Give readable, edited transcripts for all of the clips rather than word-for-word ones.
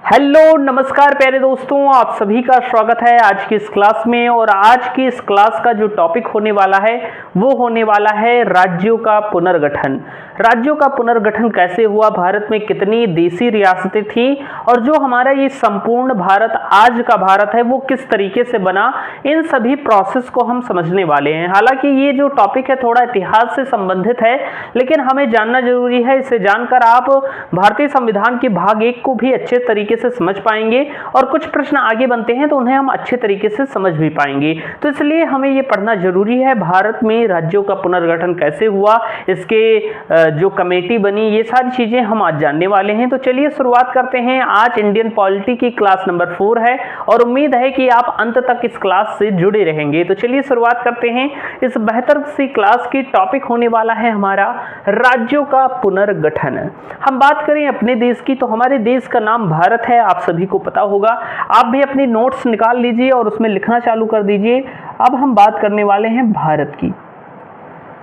Hello नमस्कार प्यारे दोस्तों, आप सभी का स्वागत है आज की इस क्लास में। और आज की इस क्लास का जो टॉपिक होने वाला है वो होने वाला है राज्यों का पुनर्गठन। राज्यों का पुनर्गठन कैसे हुआ, भारत में कितनी देशी रियासतें थी और जो हमारा ये संपूर्ण भारत आज का भारत है वो किस तरीके से बना, इन सभी प्रोसेस को हम समझने वाले हैं। हालांकि ये जो टॉपिक है थोड़ा इतिहास से संबंधित है, लेकिन हमें जानना जरूरी है। इसे जानकर आप भारतीय संविधान के भाग 1 को भी अच्छे तरीके से समझ पाएंगे और कुछ प्रश्न आगे बनते हैं तो उन्हें हम अच्छे तरीके से समझ भी पाएंगे। तो इसलिए हमें यह पढ़ना जरूरी है भारत में राज्यों का पुनर्गठन कैसे हुआ, इसके जो कमेटी बनी, ये सारी चीजें हम आज जानने वाले हैं। तो चलिए शुरुआत करते हैं। आज इंडियन पॉलिटी की क्लास नंबर 4 है और उम्मीद है कि आप अंत तक इस क्लास से जुड़े रहेंगे। तो चलिए शुरुआत करते हैं। इस बेहतर सी क्लास की टॉपिक होने वाला है हमारा राज्यों का पुनर्गठन। हम बात करें अपने देश की तो हमारे देश का नाम भारत है, आप सभी को पता होगा। आप भी अपनी नोट्स निकाल लीजिए और उसमें लिखना चालू कर दीजिए। अब हम बात करने वाले हैं भारत की।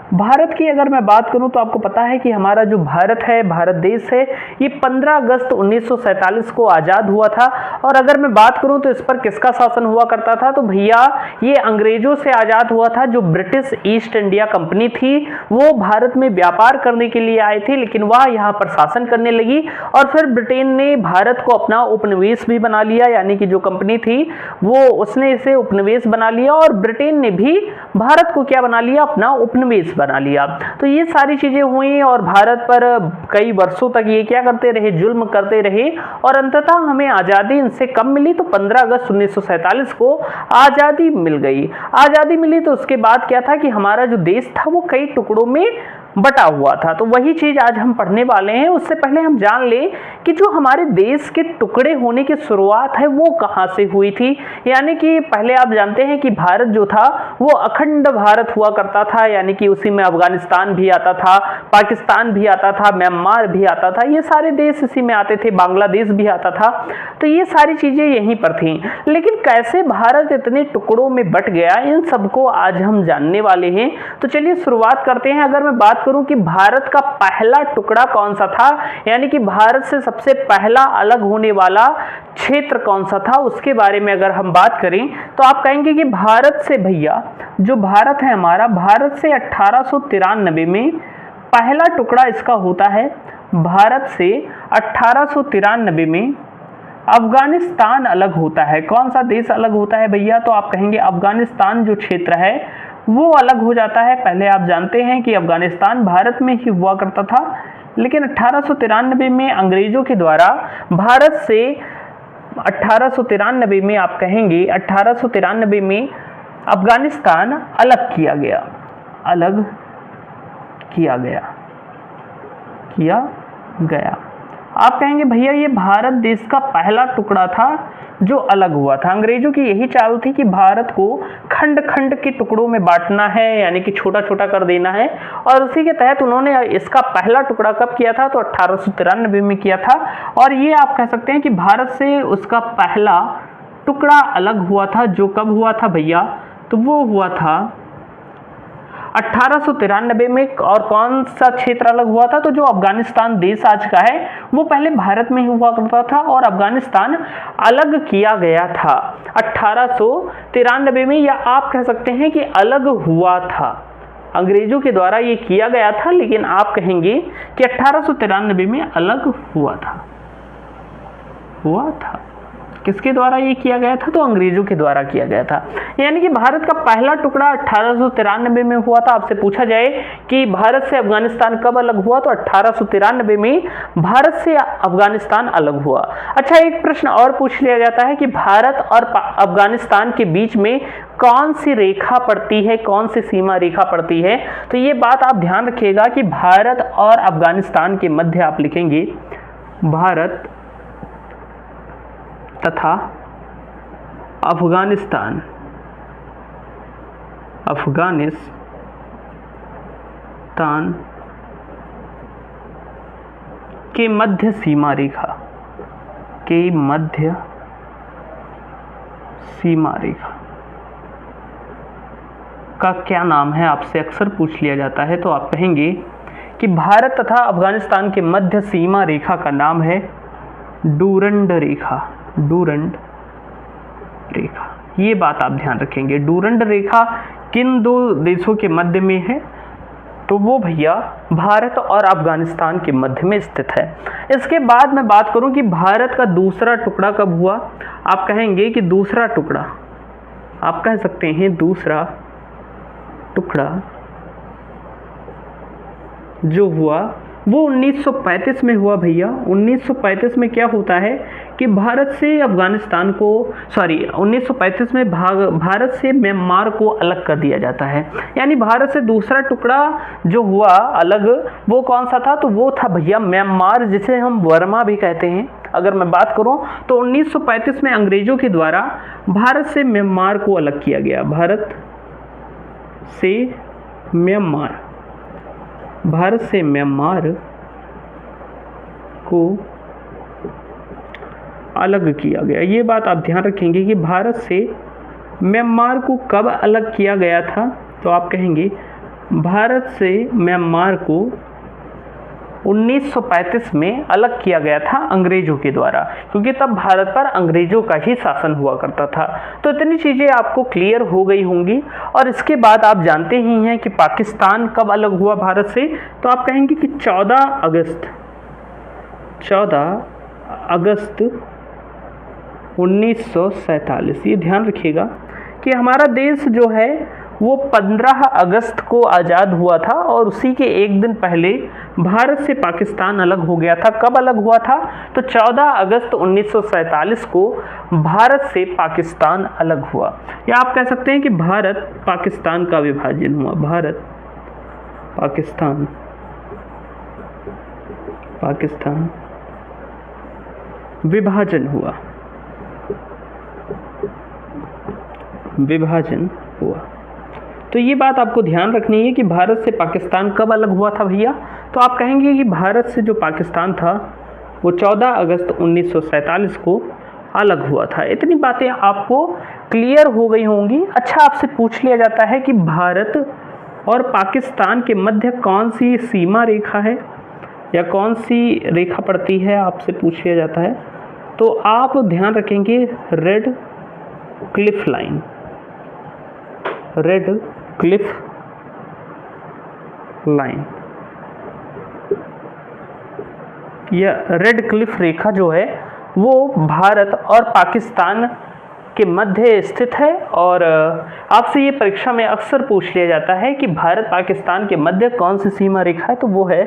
भारत की अगर मैं बात करूं तो आपको पता है कि हमारा जो भारत है, भारत देश है, ये 15 अगस्त 1947 को आज़ाद हुआ था। और अगर मैं बात करूं तो इस पर किसका शासन हुआ करता था, तो भैया ये अंग्रेजों से आज़ाद हुआ था। जो ब्रिटिश ईस्ट इंडिया कंपनी थी वो भारत में व्यापार करने के लिए आए थे, लेकिन वह यहाँ पर शासन करने लगी और फिर ब्रिटेन ने भारत को अपना उपनिवेश भी बना लिया। यानी कि जो कंपनी थी वो उसने इसे उपनिवेश बना लिया और ब्रिटेन ने भी भारत को क्या बना लिया, अपना उपनिवेश बना लिया। तो ये सारी चीजें हुई और भारत पर कई वर्षों तक ये क्या करते रहे, जुल्म करते रहे और अंततः हमें आजादी इनसे कब मिली, तो 15 अगस्त 1947 को आजादी मिल गई। आजादी मिली तो उसके बाद क्या था कि हमारा जो देश था वो कई टुकड़ों में बटा हुआ था। तो वही चीज आज हम पढ़ने वाले हैं। उससे पहले हम जान लें कि जो हमारे देश के टुकड़े होने की शुरुआत है वो कहां से हुई थी। यानी कि पहले आप जानते हैं कि भारत जो था वो अखंड भारत हुआ करता था, यानी कि उसी में अफगानिस्तान भी आता था, पाकिस्तान भी आता था, म्यांमार भी आता था, ये सारे देश इसी में आते थे, बांग्लादेश भी आता था। तो ये सारी चीजें यहीं पर थी। लेकिन कैसे भारत इतने टुकड़ों में बट गया, इन सबको आज हम जानने वाले हैं। तो चलिए शुरुआत करते हैं। अगर मैं बात करूं कि भारत का पहला टुकड़ा कौन सा था, यानी कि भारत से सबसे पहला अलग होने वाला क्षेत्र कौन सा था, उसके बारे में अगर हम बात करें तो आप कहेंगे कि भारत से, भैया जो भारत है हमारा, भारत से 1893 में पहला टुकड़ा इसका होता है। भारत से 1893 में अफगानिस्तान अलग होता है। कौन सा देश अलग होता है भैया, तो आप कहेंगे अफगानिस्तान जो क्षेत्र है वो अलग हो जाता है। पहले आप जानते हैं कि अफगानिस्तान भारत में ही हुआ करता था, लेकिन 1893 में अंग्रेजों के द्वारा भारत से 1893 में आप कहेंगे 1893 में अफगानिस्तान अलग किया गया, अलग किया गया। आप कहेंगे भैया ये भारत देश का पहला टुकड़ा था जो अलग हुआ था। अंग्रेजों की यही चाल थी कि भारत को खंड खंड के टुकड़ों में बांटना है, यानी कि छोटा छोटा कर देना है। और उसी के तहत उन्होंने इसका पहला टुकड़ा कब किया था, तो 1893 में किया था। और ये आप कह सकते हैं कि भारत से उसका पहला टुकड़ा अलग हुआ था। जो कब हुआ था भैया, तो वो हुआ था 1893 में। और कौन सा क्षेत्र अलग हुआ था, तो जो अफगानिस्तान देश आज का है वो पहले भारत में ही हुआ करता था और अफगानिस्तान अलग किया गया था 1893 में, या आप कह सकते हैं कि अलग हुआ था। अंग्रेजों के द्वारा ये किया गया था, लेकिन आप कहेंगे कि 1893 में अलग हुआ था। किसके द्वारा ये किया गया था, तो अंग्रेजों के द्वारा किया गया था। यानी कि भारत का पहला टुकड़ा 1893 में हुआ था। आपसे पूछा जाए कि भारत से अफगानिस्तान कब अलग हुआ, तो 1893 में भारत से अफगानिस्तान अलग हुआ। अच्छा, एक प्रश्न और पूछ लिया जाता है कि भारत और अफगानिस्तान के बीच में कौन सी रेखा पड़ती है, कौन सी सीमा रेखा पड़ती है। तो ये बात आप ध्यान रखिएगा कि भारत और अफगानिस्तान के मध्य आप लिखेंगे भारत तथा अफगानिस्तान के मध्य सीमा रेखा का क्या नाम है, आपसे अक्सर पूछ लिया जाता है। तो आप कहेंगे कि भारत तथा अफगानिस्तान के मध्य सीमा रेखा का नाम है डूरंड रेखा, डूरंड रेखा, ये बात आप ध्यान रखेंगे। डूरंड रेखा किन दो देशों के मध्य में है? तो वो भैया भारत और अफगानिस्तान के मध्य में स्थित है। इसके बाद मैं बात करूं कि भारत का दूसरा टुकड़ा कब हुआ? आप कहेंगे कि दूसरा टुकड़ा, आप कह सकते हैं दूसरा टुकड़ा जो हुआ वो 1935 में हुआ भैया। 1935 में क्या होता है कि भारत से अफगानिस्तान को, 1935 में भारत से म्यांमार को अलग कर दिया जाता है। यानी भारत से दूसरा टुकड़ा जो हुआ अलग, वो कौन सा था? तो वो था भैया म्यांमार, जिसे हम बर्मा भी कहते हैं। अगर मैं बात करूं तो 1935 में अंग्रेजों के द्वारा भारत से म्यांमार को अलग किया गया। भारत से म्यांमार, भारत से म्यांमार को अलग किया गया। ये बात आप ध्यान रखेंगे कि भारत से म्यांमार को कब अलग किया गया था? तो आप कहेंगे भारत से म्यांमार को 1935 में अलग किया गया था अंग्रेजों के द्वारा, क्योंकि तब भारत पर अंग्रेजों का ही शासन हुआ करता था। तो इतनी चीज़ें आपको क्लियर हो गई होंगी। और इसके बाद आप जानते ही हैं कि पाकिस्तान कब अलग हुआ भारत से? तो आप कहेंगे कि 14 अगस्त 1947। ये ध्यान रखिएगा कि हमारा देश जो है वो 15 अगस्त को आज़ाद हुआ था, और उसी के एक दिन पहले भारत से पाकिस्तान अलग हो गया था। कब अलग हुआ था? तो 14 अगस्त 1947 को भारत से पाकिस्तान अलग हुआ। या आप कह सकते हैं कि भारत पाकिस्तान का विभाजन हुआ। भारत पाकिस्तान विभाजन हुआ, विभाजन हुआ। तो ये बात आपको ध्यान रखनी है कि भारत से पाकिस्तान कब अलग हुआ था भैया? तो आप कहेंगे कि भारत से जो पाकिस्तान था वो 14 अगस्त 1947 को अलग हुआ था। इतनी बातें आपको क्लियर हो गई होंगी। अच्छा, आपसे पूछ लिया जाता है कि भारत और पाकिस्तान के मध्य कौन सी सीमा रेखा है या कौन सी रेखा पड़ती है, आपसे पूछ लिया जाता है। तो आप ध्यान रखेंगे red Cliff line, red Cliff line. यह रेड क्लिफ रेखा जो है वो भारत और पाकिस्तान के मध्य स्थित है। और आपसे ये परीक्षा में अक्सर पूछ लिया जाता है कि भारत पाकिस्तान के मध्य कौन सी सीमा रेखा है? तो वो है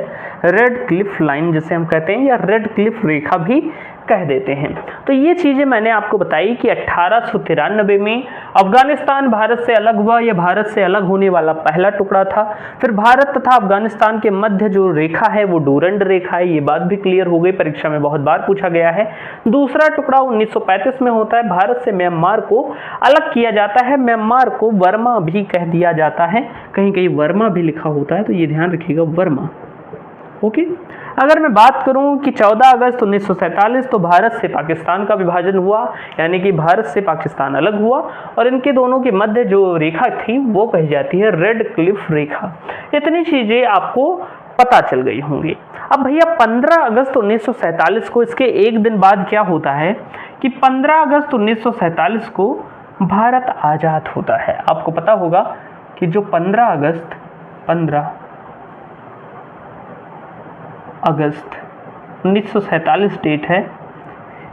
रेड क्लिफ लाइन, जिसे हम कहते हैं, या रेड क्लिफ रेखा भी कह देते हैं। तो ये चीज़ें मैंने आपको बताई कि 1893 में अफगानिस्तान भारत से अलग हुआ। यह भारत से अलग होने वाला पहला टुकड़ा था। फिर भारत तथा अफगानिस्तान के मध्य जो रेखा है वो डूरंड रेखा है। ये बात भी क्लियर हो गई, परीक्षा में बहुत बार पूछा गया है। दूसरा टुकड़ा 1935 में होता है। भारत से म्यांमार को अलग किया जाता है। म्यांमार को वर्मा भी कह दिया जाता है, कहीं कहीं वर्मा भी लिखा होता है, तो ये ध्यान रखिएगा, वर्मा। ओके। अगर मैं बात करूं कि 14 अगस्त 1947 तो भारत से पाकिस्तान का विभाजन हुआ, यानी कि भारत से पाकिस्तान अलग हुआ, और इनके दोनों के मध्य जो रेखा थी वो कही जाती है रेड क्लिफ रेखा। इतनी चीज़ें आपको पता चल गई होंगी। अब भैया 15 अगस्त 1947 को, इसके एक दिन बाद क्या होता है कि 15 अगस्त 1947 को भारत आज़ाद होता है। आपको पता होगा कि जो 15 अगस्त 1947 डेट है,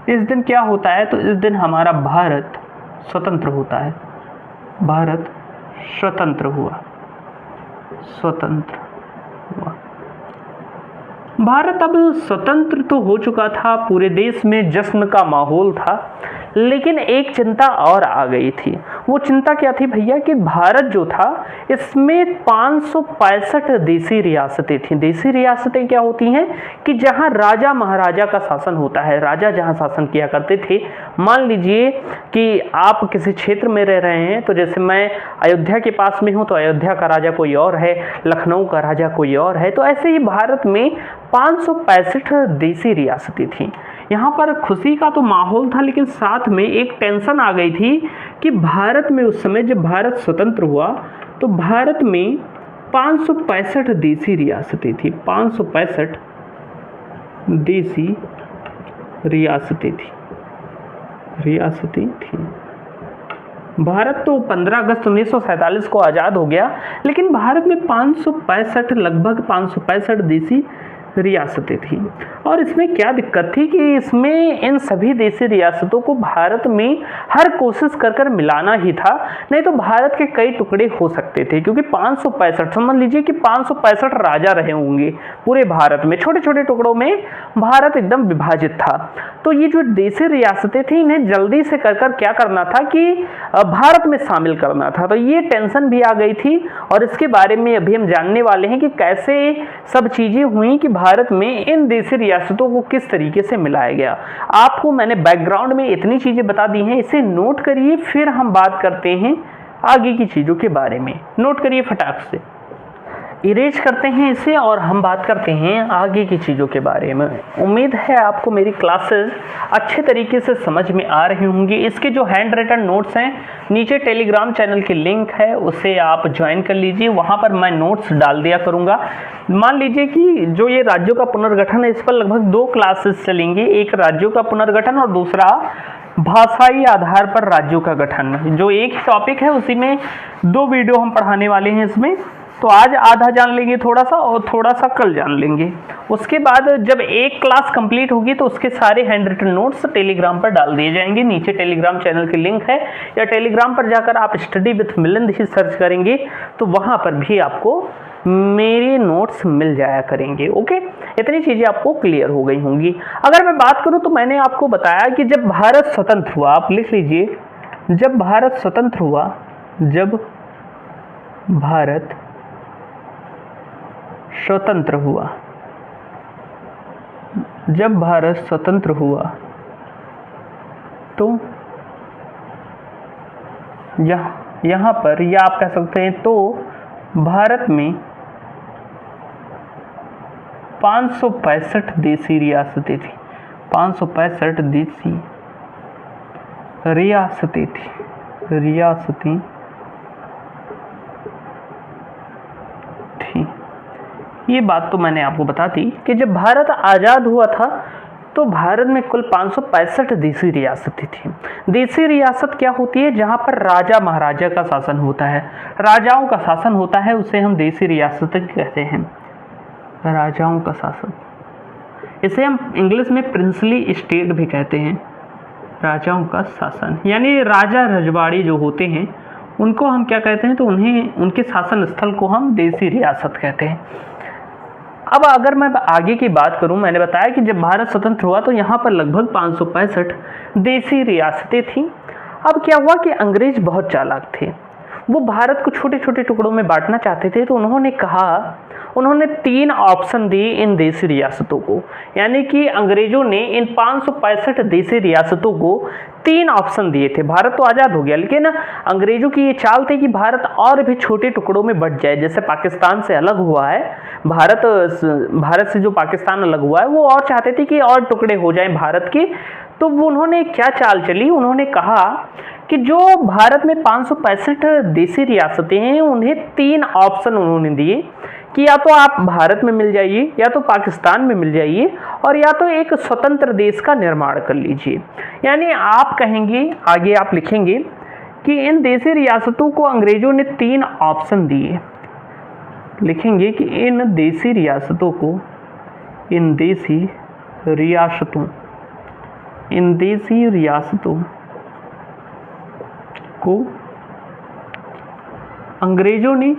इस दिन क्या होता है? तो इस दिन हमारा भारत स्वतंत्र होता है। भारत स्वतंत्र हुआ, स्वतंत्र हुआ। भारत अब स्वतंत्र तो हो चुका था, पूरे देश में जश्न का माहौल था, लेकिन एक चिंता और आ गई थी। वो चिंता क्या थी भैया कि भारत जो था इसमें 565 देसी रियासतें थीं। देसी रियासतें क्या होती हैं कि जहां राजा महाराजा का शासन होता है, राजा जहां शासन किया करते थे। मान लीजिए कि आप किसी क्षेत्र में रह रहे हैं, तो जैसे मैं अयोध्या के पास में हूं तो अयोध्या का राजा कोई और है, लखनऊ का राजा कोई और है। तो ऐसे ही भारत में 565 देसी रियासतें थीं। यहाँ पर खुशी का तो माहौल था, लेकिन साथ में एक टेंशन आ गई थी कि भारत में उस समय जब भारत स्वतंत्र हुआ तो भारत में 565 देसी रियासतें थी। 565 देसी रियासतें थी। भारत तो 15 अगस्त 1947 को आज़ाद हो गया, लेकिन भारत में 565 लगभग 565 देसी रियासतें थी। और इसमें क्या दिक्कत थी कि इसमें इन सभी देसी रियासतों को भारत में हर कोशिश कर मिलाना ही था, नहीं तो भारत के कई टुकड़े हो सकते थे, क्योंकि 565 समझ लीजिए कि 565 राजा रहे होंगे पूरे भारत में, छोटे छोटे टुकड़ों में भारत एकदम विभाजित था। तो ये जो देसी रियासतें थी इन्हें जल्दी से कर क्या करना था कि भारत में शामिल करना था, तो ये टेंशन भी आ गई थी। और इसके बारे में अभी हम जानने वाले हैं कि कैसे सब चीजें हुई कि भारत में इन देसी रियासतों को किस तरीके से मिलाया गया। आपको मैंने बैकग्राउंड में इतनी चीजें बता दी हैं, इसे नोट करिए, फिर हम बात करते हैं आगे की चीजों के बारे में। नोट करिए, फटाक से इरेज करते हैं इसे और हम बात करते हैं आगे की चीज़ों के बारे में। उम्मीद है आपको मेरी क्लासेस अच्छे तरीके से समझ में आ रही होंगी। इसके जो हैंड रिटन नोट्स हैं, नीचे टेलीग्राम चैनल की लिंक है, उसे आप ज्वाइन कर लीजिए, वहाँ पर मैं नोट्स डाल दिया करूँगा। मान लीजिए कि जो ये राज्यों का पुनर्गठन है, इस पर लगभग 2 क्लासेस चलेंगी, एक राज्यों का पुनर्गठन और दूसरा भाषाई आधार पर राज्यों का गठन। जो एक ही टॉपिक है उसी में 2 वीडियो हम पढ़ाने वाले हैं इसमें। तो आज आधा जान लेंगे थोड़ा सा, और थोड़ा सा कल जान लेंगे। उसके बाद जब एक क्लास कंप्लीट होगी तो उसके सारे हैंड रिटन नोट्स टेलीग्राम पर डाल दिए जाएंगे। नीचे टेलीग्राम चैनल की लिंक है, या टेलीग्राम पर जाकर आप study with Milind he search करेंगे तो वहाँ पर भी आपको मेरे नोट्स मिल जाया करेंगे। ओके, इतनी चीज़ें आपको क्लियर हो गई होंगी। अगर मैं बात करूँ तो मैंने आपको बताया कि जब भारत स्वतंत्र हुआ, आप लिख लीजिए, जब भारत स्वतंत्र हुआ, जब भारत स्वतंत्र हुआ, जब भारत स्वतंत्र हुआ तो यहाँ पर, या आप कह सकते हैं तो भारत में 565 देसी रियासतें थी, 565 देसी रियासतें थी, रियासतें थी। ये बात तो मैंने आपको बता दी कि जब भारत आज़ाद हुआ था तो भारत में कुल 565 देसी रियासतें थी। देसी रियासत क्या होती है? जहाँ पर राजा महाराजा का शासन होता है, राजाओं का शासन होता है, उसे हम देसी रियासतें कहते हैं। राजाओं का शासन, इसे हम इंग्लिश में प्रिंसली स्टेट भी कहते हैं। राजाओं का शासन यानी राजा रजवाड़ी जो होते हैं उनको हम क्या कहते हैं? तो उन्हें, उनके शासन स्थल को हम देसी रियासत कहते हैं। अब अगर मैं आगे की बात करूं, मैंने बताया कि जब भारत स्वतंत्र हुआ तो यहाँ पर लगभग 565 देसी रियासतें थीं। अब क्या हुआ कि अंग्रेज बहुत चालाक थे, वो भारत को छोटे छोटे टुकड़ों में बांटना चाहते थे। तो उन्होंने कहा, उन्होंने 3 ऑप्शन दिए इन देसी रियासतों को, यानी कि अंग्रेजों ने इन 565 देसी रियासतों को 3 ऑप्शन दिए थे। भारत तो आज़ाद हो गया, लेकिन अंग्रेजों की ये चाल थी कि भारत और भी छोटे टुकड़ों में बंट जाए। जैसे पाकिस्तान से अलग हुआ है भारत से जो पाकिस्तान अलग हुआ है, वो और चाहते थे कि और टुकड़े हो जाएं भारत के। तो वो उन्होंने क्या चाल चली, उन्होंने कहा कि जो भारत में 565 देसी रियासतें हैं उन्हें 3 ऑप्शन उन्होंने दिए कि या तो आप भारत में मिल जाइए, या तो पाकिस्तान में मिल जाइए, और या तो एक स्वतंत्र देश का निर्माण कर लीजिए। यानी आप कहेंगे, आगे आप लिखेंगे कि इन देसी रियासतों को अंग्रेजों ने 3 ऑप्शन दिए। लिखेंगे कि इन देसी रियासतों को, इन देसी रियासतों को अंग्रेजों ने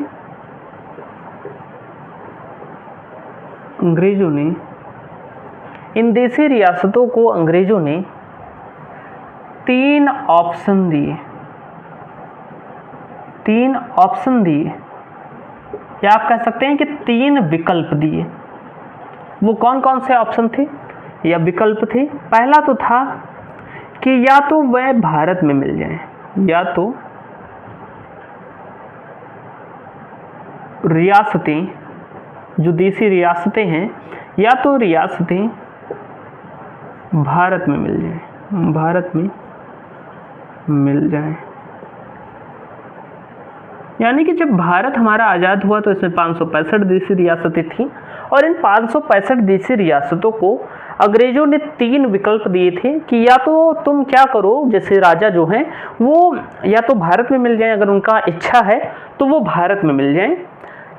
इन देसी रियासतों को अंग्रेजों ने 3 ऑप्शन दिए, 3 ऑप्शन दिए, या आप कह सकते हैं कि 3 विकल्प दिए। वो कौन कौन से ऑप्शन थे या विकल्प थे? पहला तो था कि या तो वह भारत में मिल जाएं, या तो रियासतें, जो देसी रियासतें हैं, या तो रियासतें भारत में मिल जाएं, भारत में मिल जाएं। यानी कि जब भारत हमारा आज़ाद हुआ तो इसमें 565 देसी रियासतें थीं, और इन 565 देसी रियासतों को अंग्रेजों ने 3 विकल्प दिए थे कि या तो तुम क्या करो, जैसे राजा जो हैं वो या तो भारत में मिल जाएं, अगर उनका इच्छा है तो वो भारत में मिल जाएं,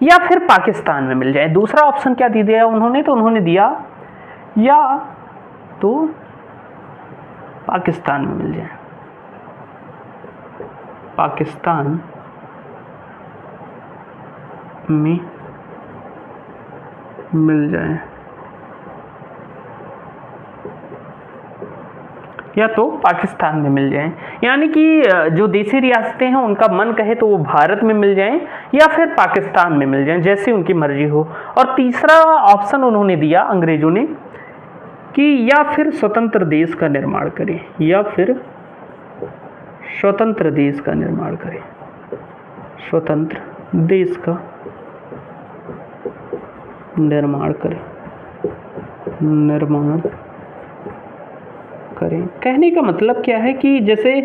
या फिर पाकिस्तान में मिल जाएं। दूसरा ऑप्शन क्या दे दिया उन्होंने, तो उन्होंने दिया या तो पाकिस्तान में मिल जाएं, पाकिस्तान में मिल जाए या तो पाकिस्तान में मिल जाएं। यानी कि जो देसी रियासतें हैं उनका मन कहे तो वो भारत में मिल जाएं या फिर पाकिस्तान में मिल जाएं, जैसे उनकी मर्जी हो। और तीसरा ऑप्शन उन्होंने दिया अंग्रेजों ने कि या फिर स्वतंत्र देश का निर्माण करें, या फिर स्वतंत्र देश का निर्माण करें, स्वतंत्र देश का निर्माण करें, निर्माण करें। कहने का मतलब क्या है कि जैसे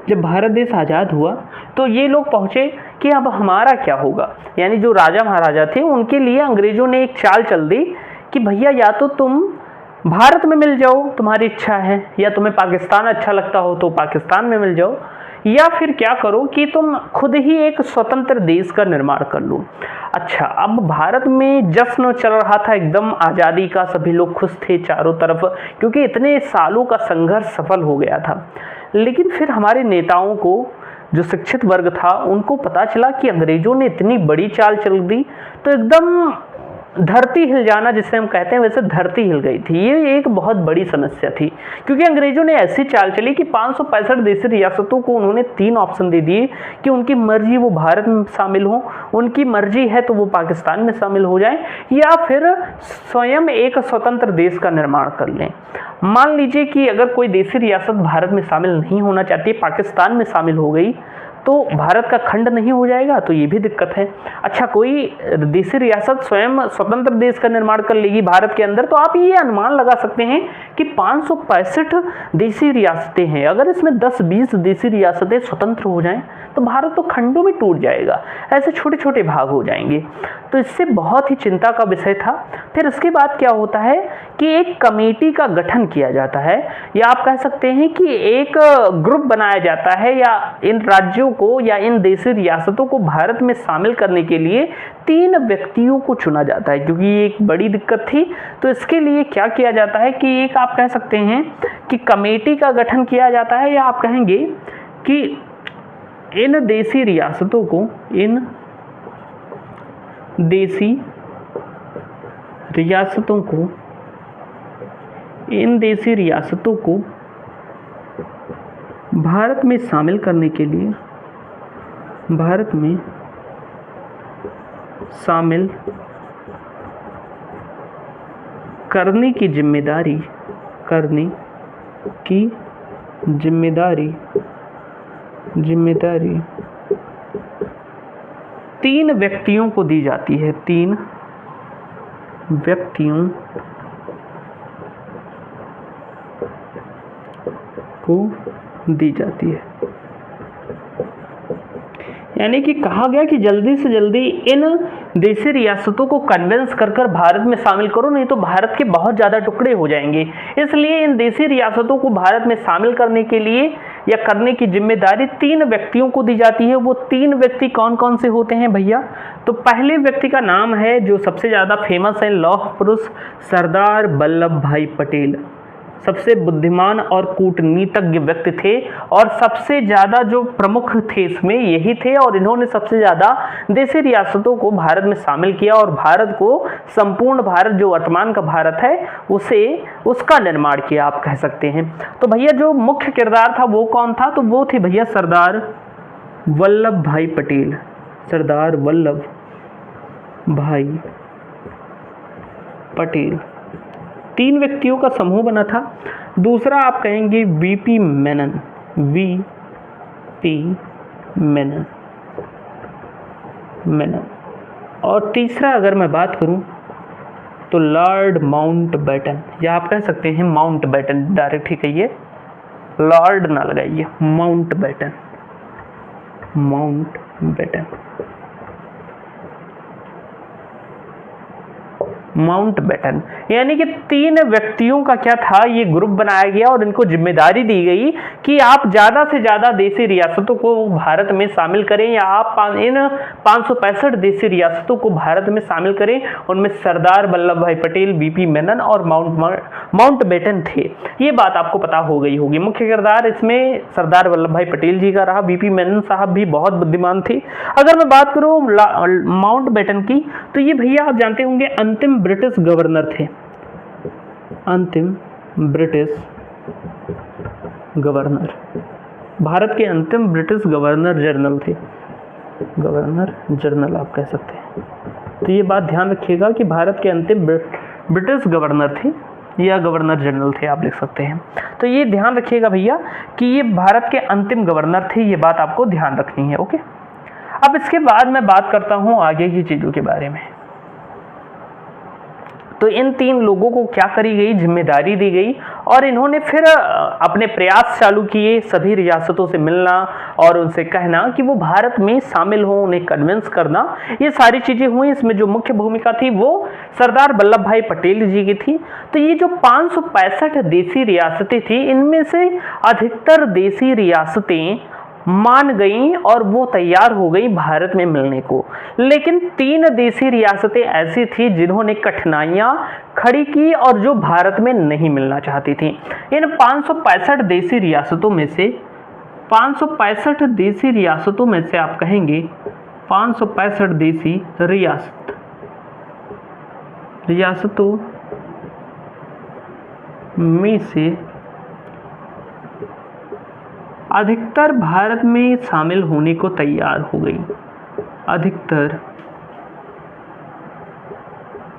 जब भारत देश आज़ाद हुआ तो ये लोग पहुँचे कि अब हमारा क्या होगा, यानी जो राजा महाराजा थे उनके लिए अंग्रेजों ने एक चाल चल दी कि भैया या तो तुम भारत में मिल जाओ, तुम्हारी इच्छा है, या तुम्हें पाकिस्तान अच्छा लगता हो तो पाकिस्तान में मिल जाओ, या फिर क्या करो कि तुम खुद ही एक स्वतंत्र देश का निर्माण कर लो। अच्छा, अब भारत में जश्न चल रहा था एकदम आज़ादी का, सभी लोग खुश थे चारों तरफ, क्योंकि इतने सालों का संघर्ष सफल हो गया था। लेकिन फिर हमारे नेताओं को, जो शिक्षित वर्ग था, उनको पता चला कि अंग्रेजों ने इतनी बड़ी चाल चल दी, तो एकदम धरती हिल जाना जिसे हम कहते हैं, वैसे धरती हिल गई थी। ये एक बहुत बड़ी समस्या थी, क्योंकि अंग्रेजों ने ऐसी चाल चली कि 565 देशी रियासतों को उन्होंने 3 ऑप्शन दे दिए कि उनकी मर्जी वो भारत में शामिल हो, उनकी मर्जी है तो वो पाकिस्तान में शामिल हो जाएं, या फिर स्वयं एक स्वतंत्र देश का निर्माण कर लें। मान लीजिए कि अगर कोई देशी रियासत भारत में शामिल नहीं होना चाहती, पाकिस्तान में शामिल हो गई, तो भारत का खंड नहीं हो जाएगा, तो ये भी दिक्कत है। अच्छा, कोई देशी रियासत स्वयं स्वतंत्र देश का निर्माण कर लेगी भारत के अंदर, तो आप ये अनुमान लगा सकते हैं कि 565 देशी रियासतें हैं, अगर इसमें 10-20 देशी रियासतें स्वतंत्र हो जाएं तो भारत तो खंडों में टूट जाएगा, ऐसे छोटे छोटे भाग हो जाएंगे। तो इससे बहुत ही चिंता का विषय था। फिर इसके बाद क्या होता है कि एक कमेटी का गठन किया जाता है, या आप कह सकते हैं कि एक ग्रुप बनाया जाता है, या इन राज्यों को या इन देशी रियासतों को भारत में शामिल करने के लिए 3 व्यक्तियों को चुना जाता है, क्योंकि ये एक बड़ी दिक्कत थी। तो इसके लिए क्या किया जाता है कि एक आप कह सकते हैं कि कमेटी का गठन किया जाता है, या आप कहेंगे कि इन देशी रियासतों को, इन देशी रियासतों को, इन देशी रियासतों को भारत में शामिल करने के लिए, भारत में शामिल करने की जिम्मेदारी, करने की जिम्मेदारी 3 व्यक्तियों को दी जाती है, 3 व्यक्तियों को दी जाती है। यानी कि कहा गया कि जल्दी से जल्दी इन देशी रियासतों को कन्विंस कर कर भारत में शामिल करो, नहीं तो भारत के बहुत ज़्यादा टुकड़े हो जाएंगे। इसलिए इन देशी रियासतों को भारत में शामिल करने के लिए या करने की जिम्मेदारी 3 व्यक्तियों को दी जाती है। वो 3 व्यक्ति कौन कौन से होते हैं भैया? तो पहले व्यक्ति का नाम है, जो सबसे ज़्यादा फेमस है, लौह पुरुष सरदार वल्लभ भाई पटेल। सबसे बुद्धिमान और कूटनीतिज्ञ व्यक्ति थे, और सबसे ज़्यादा जो प्रमुख थे इसमें यही थे, और इन्होंने सबसे ज़्यादा देशी रियासतों को भारत में शामिल किया, और भारत को, संपूर्ण भारत जो वर्तमान का भारत है, उसका निर्माण किया, आप कह सकते हैं। तो भैया जो मुख्य किरदार था वो कौन था? तो वो थे भैया सरदार वल्लभ भाई पटेल, सरदार वल्लभ भाई पटेल। 3 व्यक्तियों का समूह बना था। दूसरा आप कहेंगे वीपी मेनन, वीपी मेनन, और तीसरा अगर मैं बात करूं तो लॉर्ड माउंटबेटन, या आप कह सकते हैं माउंटबेटन, डायरेक्ट ही कहिए, लॉर्ड ना लगाइए, माउंटबेटन, माउंटबेटन। माउंटबेटन, यानी कि 3 व्यक्तियों का क्या था, ये ग्रुप बनाया गया और इनको जिम्मेदारी दी गई कि आप ज़्यादा से ज़्यादा देसी रियासतों को भारत में शामिल करें, या आप इन 565 देसी रियासतों को भारत में शामिल करें। उनमें सरदार वल्लभ भाई पटेल, बीपी मेनन और माउंटबेटन थे। ये बात आपको पता हो गई होगी। मुख्य किरदार इसमें सरदार वल्लभ भाई पटेल जी का रहा। बीपी मेनन साहब भी बहुत बुद्धिमान थे। अगर मैं बात करूँ माउंटबेटन की, तो ये भैया आप जानते होंगे अंतिम ब्रिटिश गवर्नर थे। अंतिम ब्रिटिश गवर्नर, भारत के अंतिम ब्रिटिश गवर्नर जनरल थे। गवर्नर जनरल आप कह सकते हैं। तो ये बात ध्यान रखिएगा कि भारत के अंतिम ब्रिटिश गवर्नर थे या गवर्नर जनरल थे, आप लिख सकते हैं। तो ये ध्यान रखिएगा भैया कि ये भारत के अंतिम गवर्नर थे, ये बात आपको ध्यान रखनी है। ओके, अब इसके बाद मैं बात करता हूं आगे की चीज़ों के बारे में। तो इन 3 लोगों को क्या करी गई, जिम्मेदारी दी गई और इन्होंने फिर अपने प्रयास चालू किए सभी रियासतों से मिलना और उनसे कहना कि वो भारत में शामिल हों, उन्हें कन्विंस करना। ये सारी चीज़ें हुई। इसमें जो मुख्य भूमिका थी वो सरदार वल्लभ भाई पटेल जी की थी। तो ये जो 565 देसी रियासतें थी, इनमें से अधिकतर देसी रियासतें मान गई और वो तैयार हो गई भारत में मिलने को। लेकिन 3 देसी रियासतें ऐसी थी जिन्होंने कठिनाइयां खड़ी की और जो भारत में नहीं मिलना चाहती थी। इन 565 देसी रियासतों में से 565 देसी रियासतों में से आप कहेंगे 565 देसी रियासतों में से अधिकतर भारत में शामिल होने को तैयार हो गई। अधिकतर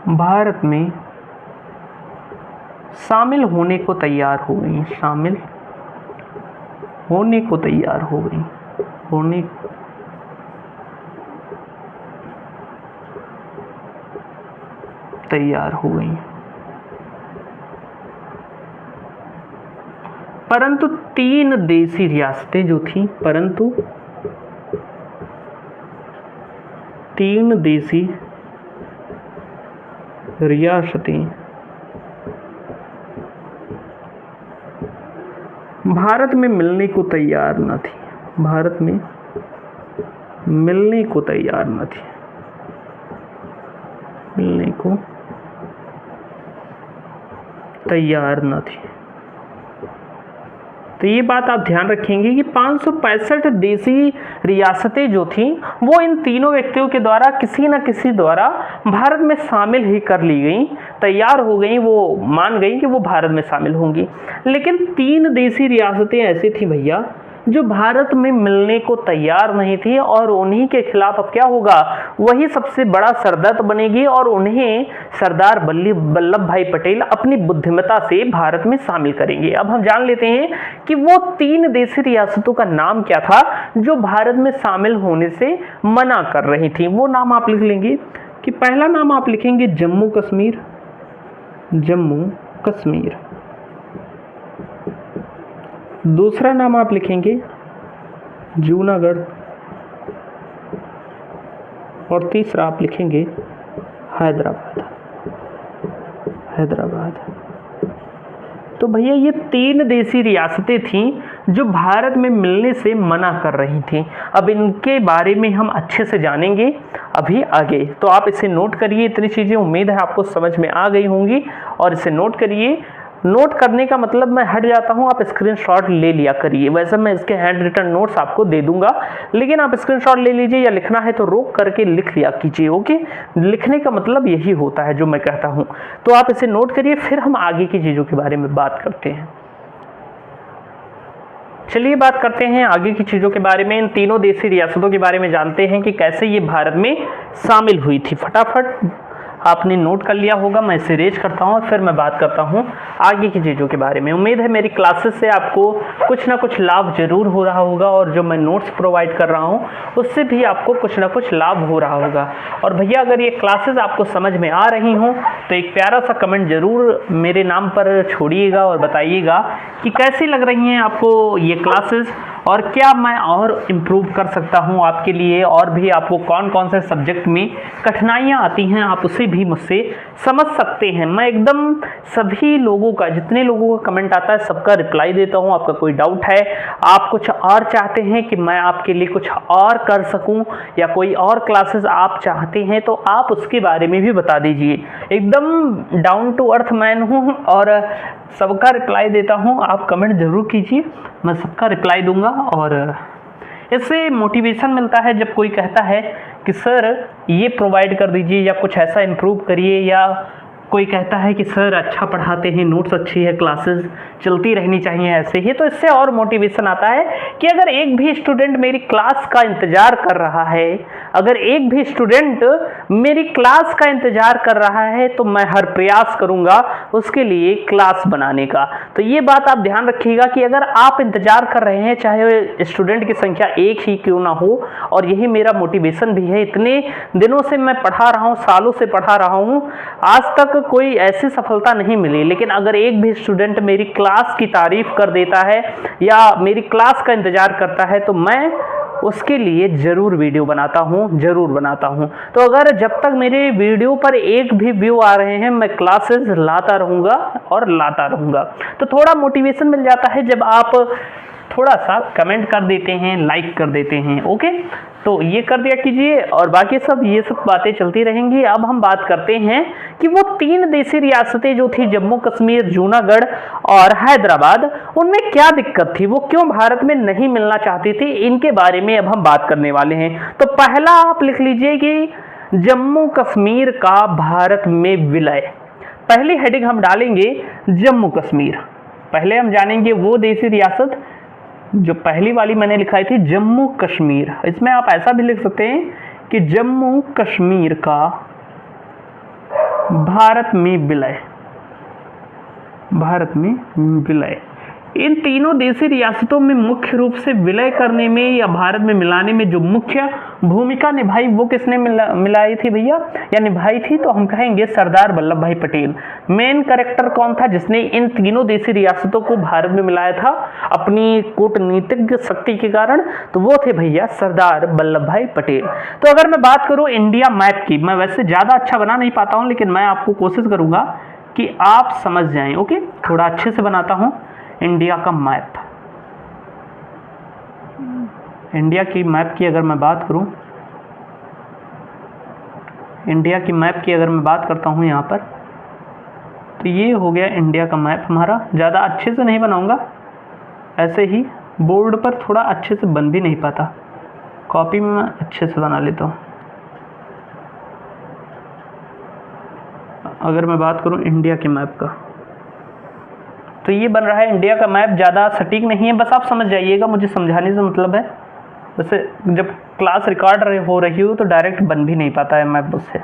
भारत में शामिल होने को तैयार हो गई। शामिल होने को तैयार हो गई। होने तैयार हो गई। परंतु 3 देसी रियासतें जो थी, परंतु 3 देसी रियासतें भारत में मिलने को तैयार न थी। भारत में मिलने को तैयार न थी। मिलने को तैयार न थी। तो ये बात आप ध्यान रखेंगे कि 565 देसी रियासतें जो थी वो इन तीनों व्यक्तियों के द्वारा किसी न किसी द्वारा भारत में शामिल ही कर ली गई, तैयार हो गई, वो मान गई कि वो भारत में शामिल होंगी। लेकिन 3 देसी रियासतें ऐसी थी भैया जो भारत में मिलने को तैयार नहीं थी और उन्हीं के खिलाफ अब क्या होगा, वही सबसे बड़ा सरदर्द बनेगी और उन्हें सरदार वल्लभ भाई पटेल अपनी बुद्धिमत्ता से भारत में शामिल करेंगे। अब हम जान लेते हैं कि वो 3 देसी रियासतों का नाम क्या था जो भारत में शामिल होने से मना कर रही थी। वो नाम आप लिख लेंगे कि पहला नाम आप लिखेंगे जम्मू कश्मीर। जम्मू कश्मीर। दूसरा नाम आप लिखेंगे जूनागढ़ और तीसरा आप लिखेंगे हैदराबाद। हैदराबाद। तो भैया ये 3 देसी रियासतें थीं जो भारत में मिलने से मना कर रही थीं। अब इनके बारे में हम अच्छे से जानेंगे अभी आगे। तो आप इसे नोट करिए। इतनी चीज़ें उम्मीद है आपको समझ में आ गई होंगी और इसे नोट करिए। नोट करने का मतलब मैं हट जाता हूं, आप स्क्रीनशॉट ले लिया करिए। वैसे मैं इसके हैंड रिटन नोट्स आपको दे दूंगा, लेकिन आप स्क्रीनशॉट ले लीजिए या लिखना है तो रोक करके लिख लिया कीजिए। ओके, लिखने का मतलब यही होता है जो मैं कहता हूं। तो आप इसे नोट करिए, फिर हम आगे की चीज़ों के बारे में बात करते हैं। चलिए बात करते हैं आगे की चीज़ों के बारे में। इन तीनों देसी रियासतों के बारे में जानते हैं कि कैसे ये भारत में शामिल हुई थी। फटाफट आपने नोट कर लिया होगा, मैं इसे रेज करता हूँ और फिर मैं बात करता हूँ आगे की चीज़ों के बारे में। उम्मीद है मेरी क्लासेस से आपको कुछ ना कुछ लाभ जरूर हो रहा होगा और जो मैं नोट्स प्रोवाइड कर रहा हूँ उससे भी आपको कुछ ना कुछ लाभ हो रहा होगा। और भैया अगर ये क्लासेस आपको समझ में आ रही हों तो एक प्यारा सा कमेंट ज़रूर मेरे नाम पर छोड़िएगा और बताइएगा कि कैसी लग रही हैं आपको ये क्लासेस और क्या मैं और इम्प्रूव कर सकता हूँ आपके लिए, और भी आपको कौन कौन से सब्जेक्ट में कठिनाइयाँ आती हैं आप उसे भी मुझसे समझ सकते हैं। मैं एकदम सभी लोगों का, जितने लोगों का कमेंट आता है सबका रिप्लाई देता हूँ। आपका कोई डाउट है, आप कुछ और चाहते हैं कि मैं आपके लिए कुछ और कर सकूँ, या कोई और क्लासेस आप चाहते हैं तो आप उसके बारे में भी बता दीजिए। एकदम डाउन टू अर्थ मैन हूँ और सबका रिप्लाई देता हूँ। आप कमेंट ज़रूर कीजिए, मैं सबका रिप्लाई दूंगा। और इससे मोटिवेशन मिलता है जब कोई कहता है कि सर ये प्रोवाइड कर दीजिए या कुछ ऐसा इम्प्रूव करिए, या कोई कहता है कि सर अच्छा पढ़ाते हैं, नोट्स अच्छी है, क्लासेस चलती रहनी चाहिए ऐसे ही। तो इससे और मोटिवेशन आता है कि अगर एक भी स्टूडेंट मेरी क्लास का इंतज़ार कर रहा है, अगर एक भी स्टूडेंट मेरी क्लास का इंतज़ार कर रहा है तो मैं हर प्रयास करूंगा उसके लिए क्लास बनाने का। तो ये बात आप ध्यान रखिएगा कि अगर आप इंतज़ार कर रहे हैं, चाहे स्टूडेंट की संख्या एक ही क्यों ना हो, और यही मेरा मोटिवेशन भी है। इतने दिनों से मैं पढ़ा रहा हूँ, सालों से पढ़ा रहा हूँ, आज तक कोई ऐसी सफलता नहीं मिली, लेकिन अगर एक भी स्टूडेंट मेरी क्लास की तारीफ कर देता है या मेरी क्लास का इंतजार करता है तो मैं उसके लिए ज़रूर वीडियो बनाता हूँ, ज़रूर बनाता हूँ। तो अगर जब तक मेरे वीडियो पर एक भी व्यू आ रहे हैं मैं क्लासेस लाता रहूँगा और लाता रहूँगा। तो थोड़ा मोटिवेशन मिल जाता है जब आप थोड़ा सा कमेंट कर देते हैं, लाइक कर देते हैं। ओके, तो ये कर दिया कीजिए, और बाकी सब ये सब बातें चलती रहेंगी। अब हम बात करते हैं कि वो 3 देसी रियासतें जो थी, जम्मू कश्मीर, जूनागढ़ और हैदराबाद, उनमें क्या दिक्कत थी, वो क्यों भारत में नहीं मिलना चाहती थी, इनके बारे में अब हम बात करने वाले हैं। तो पहला आप लिख लीजिए कि जम्मू कश्मीर का भारत में विलय। पहली हेडिंग हम डालेंगे जम्मू कश्मीर। पहले हम जानेंगे वो देसी रियासत जो पहली वाली मैंने लिखाई थी, जम्मू कश्मीर। इसमें आप ऐसा भी लिख सकते हैं कि जम्मू कश्मीर का भारत में विलय, भारत में विलय। इन तीनों देशी रियासतों में मुख्य रूप से विलय करने में या भारत में मिलाने में जो मुख्य भूमिका निभाई वो किसने मिलाई थी भैया, या निभाई थी, तो हम कहेंगे सरदार वल्लभ भाई पटेल। मेन कैरेक्टर कौन था जिसने इन तीनों देशी रियासतों को भारत में मिलाया था अपनी कूटनीतिक शक्ति के कारण, तो वो थे भैया सरदार वल्लभ भाई पटेल। तो अगर मैं बात करूं इंडिया मैप की, मैं वैसे ज़्यादा अच्छा बना नहीं पाता हूं, लेकिन मैं आपको कोशिश करूंगा कि आप समझ जाएं। ओके, थोड़ा अच्छे से बनाता हूं इंडिया का मैप। इंडिया की मैप की अगर मैं बात करूं, इंडिया की मैप की अगर मैं बात करता हूं यहाँ पर, तो ये हो गया इंडिया का मैप हमारा। ज़्यादा अच्छे से नहीं बनाऊंगा, ऐसे ही बोर्ड पर थोड़ा अच्छे से बन भी नहीं पाता, कॉपी में मैं अच्छे से बना लेता हूँ। अगर मैं बात करूँ इंडिया के मैप का, तो ये बन रहा है इंडिया का मैप। ज़्यादा सटीक नहीं है, बस आप समझ जाइएगा, मुझे समझाने से मतलब है। वैसे जब क्लास रिकॉर्ड हो रही हो तो डायरेक्ट बन भी नहीं पाता है मैप उससे।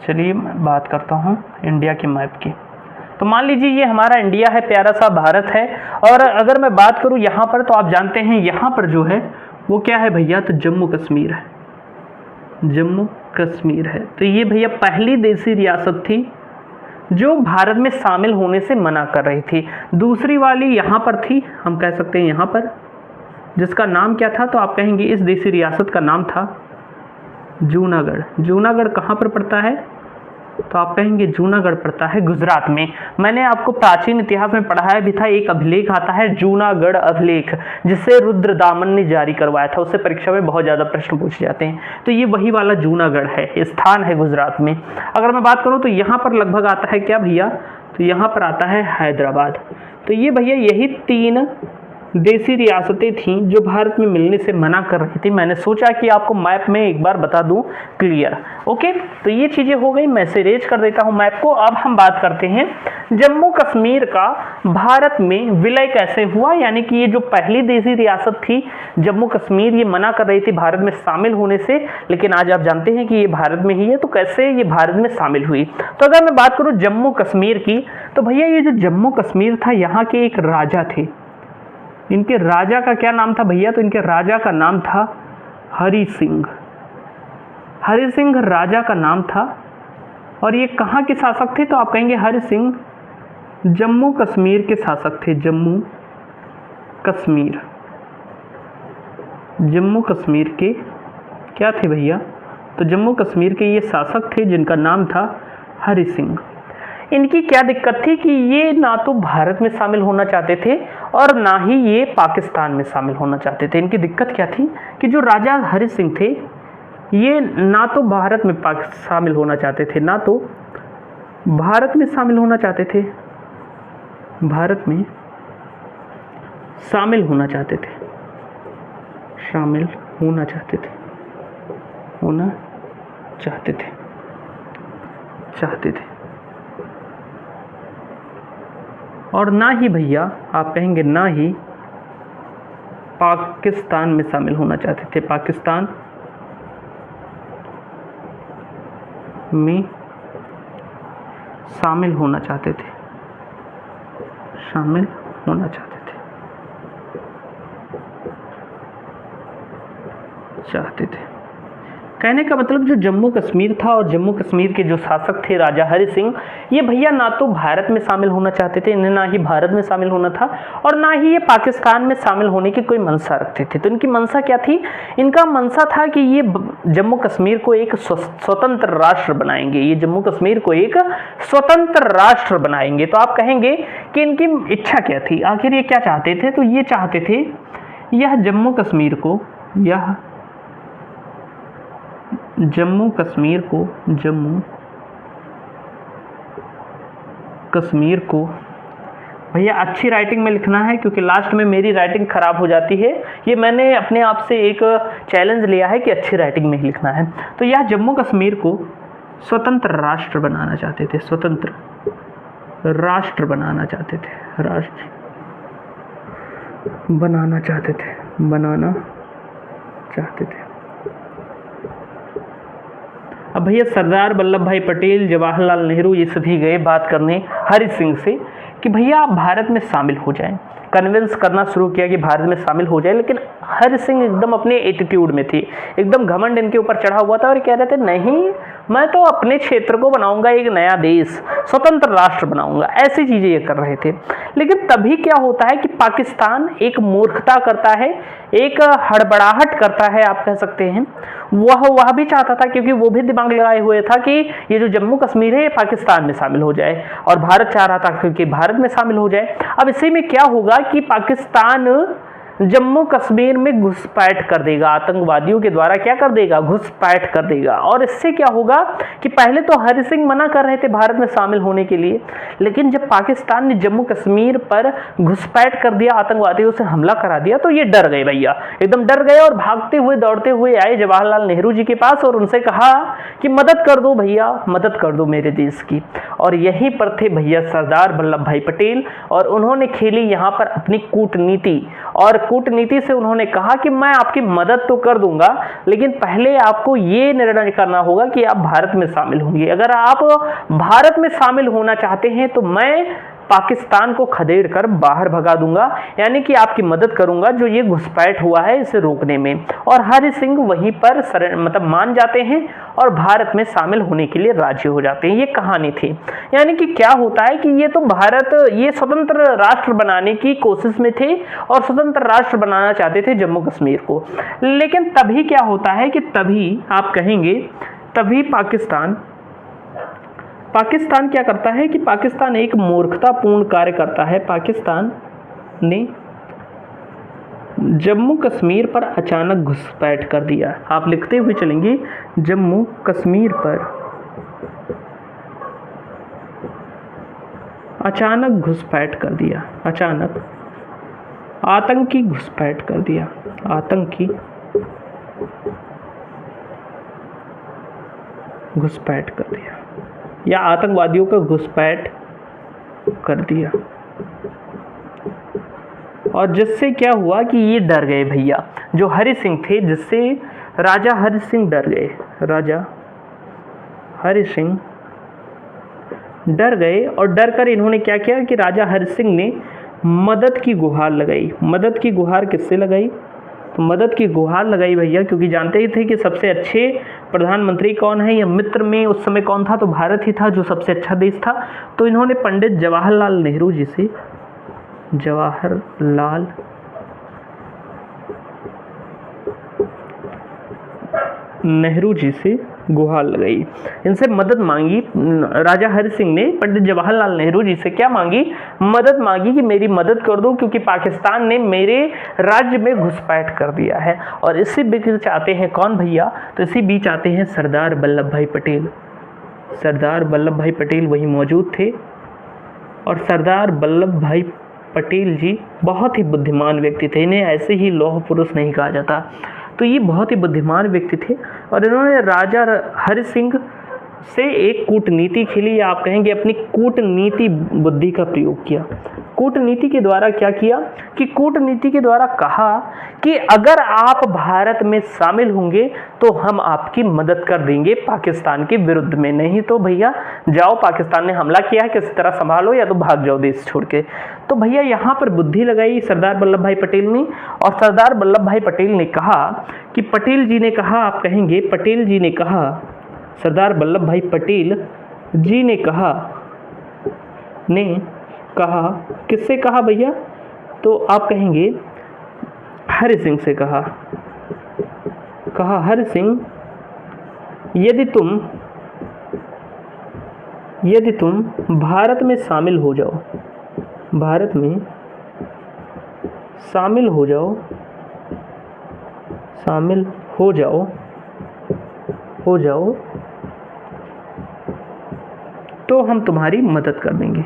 चलिए मैं बात करता हूँ इंडिया के मैप की। तो मान लीजिए ये हमारा इंडिया है, प्यारा सा भारत है, और अगर मैं बात करूँ यहाँ पर, तो आप जानते हैं यहाँ पर जो है वो क्या है भैया, तो जम्मू कश्मीर है, जम्मू कश्मीर है। तो ये भैया पहली देसी रियासत थी जो भारत में शामिल होने से मना कर रही थी। दूसरी वाली यहाँ पर थी, हम कह सकते हैं यहाँ पर, जिसका नाम क्या था, तो आप कहेंगे इस देसी रियासत का नाम था जूनागढ़। जूनागढ़ कहाँ पर पड़ता है, तो आप कहेंगे जूनागढ़ पड़ता है गुजरात में। मैंने आपको प्राचीन इतिहास में पढ़ाया भी था, एक अभिलेख आता है जूनागढ़ अभिलेख, जिसे रुद्रदामन ने जारी करवाया था। उससे परीक्षा में बहुत ज़्यादा प्रश्न पूछे जाते हैं। तो ये वही वाला जूनागढ़ है, स्थान है गुजरात में। अगर मैं बात करूँ तो यहाँ पर लगभग आता है क्या भैया, तो यहाँ पर आता है हैदराबाद। तो ये भैया यही 3 देसी रियासतें थीं जो भारत में मिलने से मना कर रही थी। मैंने सोचा कि आपको मैप में एक बार बता दूं क्लियर। ओके, तो ये चीज़ें हो गई, मैं इरेज कर देता हूं मैप को। अब हम बात करते हैं जम्मू कश्मीर का भारत में विलय कैसे हुआ, यानी कि ये जो पहली देसी रियासत थी जम्मू कश्मीर, ये मना कर रही थी भारत में शामिल होने से, लेकिन आज आप जानते हैं कि ये भारत में ही है, तो कैसे ये भारत में शामिल हुई। तो अगर मैं बात करूँ जम्मू कश्मीर की, तो भैया ये जो जम्मू कश्मीर था, यहाँ के एक राजा थे। इनके राजा का क्या नाम था भैया, तो इनके राजा का नाम था हरि सिंह। हरि सिंह राजा का नाम था, और ये कहाँ के शासक थे, तो आप कहेंगे हरि सिंह जम्मू कश्मीर के शासक थे, जम्मू कश्मीर के क्या थे भैया, तो जम्मू कश्मीर के ये शासक थे जिनका नाम था हरि सिंह। इनकी क्या दिक्कत थी कि ये ना तो भारत में शामिल होना चाहते थे और ना ही ये पाकिस्तान में शामिल होना चाहते थे। इनकी दिक्कत क्या थी कि जो राजा हरि सिंह थे ये ना तो भारत में शामिल होना चाहते थे, ना तो भारत में शामिल होना चाहते थे, भारत में शामिल होना चाहते थे, शामिल होना चाहते थे, होना चाहते थे, चाहते थे। और ना ही भैया आप कहेंगे ना ही पाकिस्तान में शामिल होना चाहते थे, पाकिस्तान में शामिल होना चाहते थे, शामिल होना चाहते थे। कहने का मतलब जो जम्मू कश्मीर था और जम्मू कश्मीर के जो शासक थे राजा हरि सिंह, ये भैया ना तो भारत में शामिल होना चाहते थे, इन्हें ना ही भारत में शामिल होना था और ना ही ये पाकिस्तान में शामिल होने की कोई मंशा रखते थे। तो इनकी मंशा क्या थी, इनका मंशा था कि ये जम्मू कश्मीर को एक स्वतंत्र राष्ट्र बनाएंगे, ये जम्मू कश्मीर को एक स्वतंत्र राष्ट्र बनाएंगे। तो आप कहेंगे कि इनकी इच्छा क्या थी, आखिर ये क्या चाहते थे, तो ये चाहते थे यह जम्मू कश्मीर को, यह जम्मू कश्मीर को भैया अच्छी राइटिंग में लिखना है क्योंकि लास्ट में मेरी राइटिंग खराब हो जाती है। ये मैंने अपने आप से एक चैलेंज लिया है कि अच्छी राइटिंग में ही लिखना है। तो यह जम्मू कश्मीर को स्वतंत्र राष्ट्र बनाना चाहते थे, स्वतंत्र राष्ट्र बनाना चाहते थे, राष्ट्र बनाना चाहते थे, बनाना चाहते थे। अब भैया सरदार वल्लभ भाई पटेल, जवाहरलाल नेहरू ये सभी गए बात करने हरि सिंह से कि भैया आप भारत में शामिल हो जाएं, कन्विंस करना शुरू किया कि भारत में शामिल हो जाए। लेकिन हरि सिंह एकदम अपने एटीट्यूड में थे, एकदम घमंड इनके ऊपर चढ़ा हुआ था और कह रहे थे नहीं, मैं तो अपने क्षेत्र को बनाऊंगा एक नया देश, स्वतंत्र राष्ट्र बनाऊंगा, ऐसी चीजें ये कर रहे थे। लेकिन तभी क्या होता है कि पाकिस्तान एक मूर्खता करता है, एक हड़बड़ाहट करता है आप कह सकते हैं। वह भी चाहता था क्योंकि वो भी दिमाग लगाए हुए था कि ये जो जम्मू कश्मीर है ये पाकिस्तान में शामिल हो जाए और भारत चाह रहा था क्योंकि भारत में शामिल हो जाए। अब इसी में क्या होगा कि पाकिस्तान जम्मू कश्मीर में घुसपैठ कर देगा, आतंकवादियों के द्वारा क्या कर देगा, घुसपैठ कर देगा। और इससे क्या होगा कि पहले तो हरि सिंह मना कर रहे थे भारत में शामिल होने के लिए, लेकिन जब पाकिस्तान ने जम्मू कश्मीर पर घुसपैठ कर दिया, आतंकवादियों से हमला करा दिया, तो ये डर गए भैया, एकदम डर गए और भागते हुए दौड़ते हुए आए जवाहरलाल नेहरू जी के पास और उनसे कहा कि मदद कर दो भैया, मदद कर दो मेरे देश की। और यहीं पर थे भैया सरदार वल्लभ भाई पटेल और उन्होंने खेली यहाँ पर अपनी कूटनीति। और कूटनीति से उन्होंने कहा कि मैं आपकी मदद तो कर दूंगा, लेकिन पहले आपको ये निर्णय करना होगा कि आप भारत में शामिल होंगे। अगर आप भारत में शामिल होना चाहते हैं तो मैं पाकिस्तान को खदेड़ कर बाहर भगा दूंगा, यानी कि आपकी मदद करूंगा जो ये घुसपैठ हुआ है इसे रोकने में। और हरि सिंह वहीं पर मतलब मान जाते हैं और भारत में शामिल होने के लिए राजी हो जाते हैं। ये कहानी थी। यानी कि क्या होता है कि ये तो भारत ये स्वतंत्र राष्ट्र बनाने की कोशिश में थे और स्वतंत्र राष्ट्र बनाना चाहते थे जम्मू कश्मीर को। लेकिन तभी क्या होता है कि तभी आप कहेंगे तभी पाकिस्तान क्या करता है कि पाकिस्तान एक मूर्खतापूर्ण कार्य करता है। पाकिस्तान ने जम्मू कश्मीर पर अचानक घुसपैठ कर दिया। आप लिखते हुए चलेंगे जम्मू कश्मीर पर अचानक घुसपैठ कर दिया, अचानक आतंकी घुसपैठ कर दिया, आतंकी घुसपैठ कर दिया या आतंकवादियों का घुसपैठ कर दिया। और जिससे क्या हुआ कि ये डर गए भैया, जो हरि सिंह थे, जिससे राजा हरि सिंह डर गए, राजा हरि सिंह डर गए। और डर कर इन्होंने क्या किया कि राजा हरि सिंह ने मदद की गुहार लगाई। मदद की गुहार किससे लगाई? तो मदद की गुहार लगाई भैया, क्योंकि जानते ही थे कि सबसे अच्छे प्रधानमंत्री कौन है, या मित्र में उस समय कौन था, तो भारत ही था जो सबसे अच्छा देश था। तो इन्होंने पंडित जवाहरलाल नेहरू जी से, जवाहरलाल नेहरू जी से गुहार लगाई, इनसे मदद मांगी। राजा हरि सिंह ने पंडित जवाहरलाल नेहरू जी से क्या मांगी, मदद मांगी कि मेरी मदद कर दो, क्योंकि पाकिस्तान ने मेरे राज्य में घुसपैठ कर दिया है। और इसी बीच चाहते हैं कौन भैया, तो इसी बीच आते हैं सरदार वल्लभ भाई पटेल। सरदार वल्लभ भाई पटेल वही मौजूद थे, और सरदार वल्लभ भाई पटेल जी बहुत ही बुद्धिमान व्यक्ति थे, इन्हें ऐसे ही लौह पुरुष नहीं कहा जाता। तो ये बहुत ही बुद्धिमान व्यक्ति थे, और इन्होंने राजा हरि सिंह से एक कूटनीति खेली, या आप कहेंगे अपनी कूटनीति बुद्धि का प्रयोग किया। कूटनीति के द्वारा क्या किया कि कूटनीति के द्वारा कहा कि अगर आप भारत में शामिल होंगे तो हम आपकी मदद कर देंगे पाकिस्तान के विरुद्ध में, नहीं तो भैया जाओ, पाकिस्तान ने हमला किया है, किसी तरह संभालो या तो भाग जाओ देश छोड़ के। तो भैया यहाँ पर बुद्धि लगाई सरदार वल्लभ भाई पटेल ने, और सरदार वल्लभ भाई पटेल ने कहा कि पटेल जी ने कहा, आप कहेंगे पटेल जी ने कहा, सरदार वल्लभ भाई पटेल जी ने कहा किससे कहा भैया, तो आप कहेंगे हरि सिंह से कहा हरि सिंह, यदि तुम भारत में शामिल हो जाओ, भारत में शामिल हो जाओ तो हम तुम्हारी मदद कर देंगे,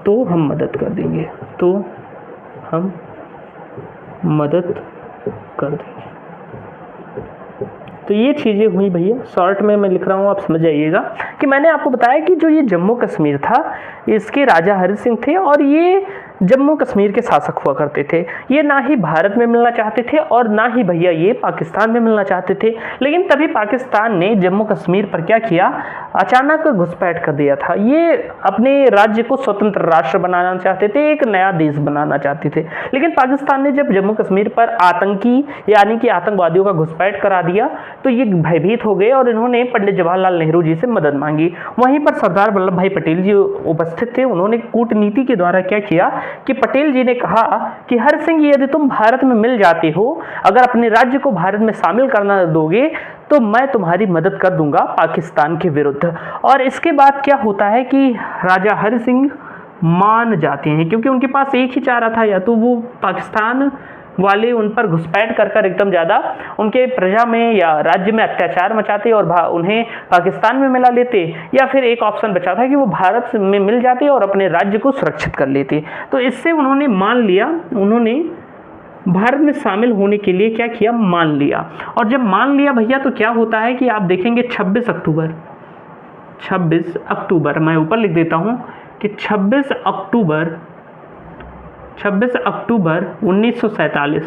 तो हम मदद कर देंगे। तो ये चीज़ें हुई भैया, शॉर्ट में मैं लिख रहा हूँ, आप समझ जाइएगा कि मैंने आपको बताया कि जो ये जम्मू कश्मीर था, इसके राजा हरि सिंह थे, और ये जम्मू कश्मीर के शासक हुआ करते थे। ये ना ही भारत में मिलना चाहते थे और ना ही भैया ये पाकिस्तान में मिलना चाहते थे। लेकिन तभी पाकिस्तान ने जम्मू कश्मीर पर क्या किया, अचानक घुसपैठ कर दिया था। ये अपने राज्य को स्वतंत्र राष्ट्र बनाना चाहते थे, एक नया देश बनाना चाहते थे। लेकिन पाकिस्तान ने जब जम्मू कश्मीर पर आतंकी यानी कि आतंकवादियों का घुसपैठ करा दिया तो ये भयभीत हो गए, और इन्होंने पंडित जवाहरलाल नेहरू जी से मदद मांगी। वहीं पर सरदार वल्लभ भाई पटेल जी उपस्थित थे। उन्होंने कूटनीति के द्वारा क्या किया कि पटेल जी ने कहा कि हरि सिंह, यदि तुम भारत में मिल जाते हो, अगर अपने राज्य को भारत में शामिल करना दोगे तो मैं तुम्हारी मदद कर दूंगा पाकिस्तान के विरुद्ध। और इसके बाद क्या होता है कि राजा हरि सिंह मान जाते हैं, क्योंकि उनके पास एक ही चारा था, या तो वो पाकिस्तान वाले उन पर घुसपैठ कर एकदम ज़्यादा उनके प्रजा में या राज्य में अत्याचार मचाते और उन्हें पाकिस्तान में मिला लेते, या फिर एक ऑप्शन बचा था कि वो भारत में मिल जाते और अपने राज्य को सुरक्षित कर लेते। तो इससे उन्होंने मान लिया, उन्होंने भारत में शामिल होने के लिए क्या किया, मान लिया। और जब मान लिया भैया तो क्या होता है कि आप देखेंगे 26 अक्टूबर मैं ऊपर लिख देता हूँ कि 26 अक्टूबर 1947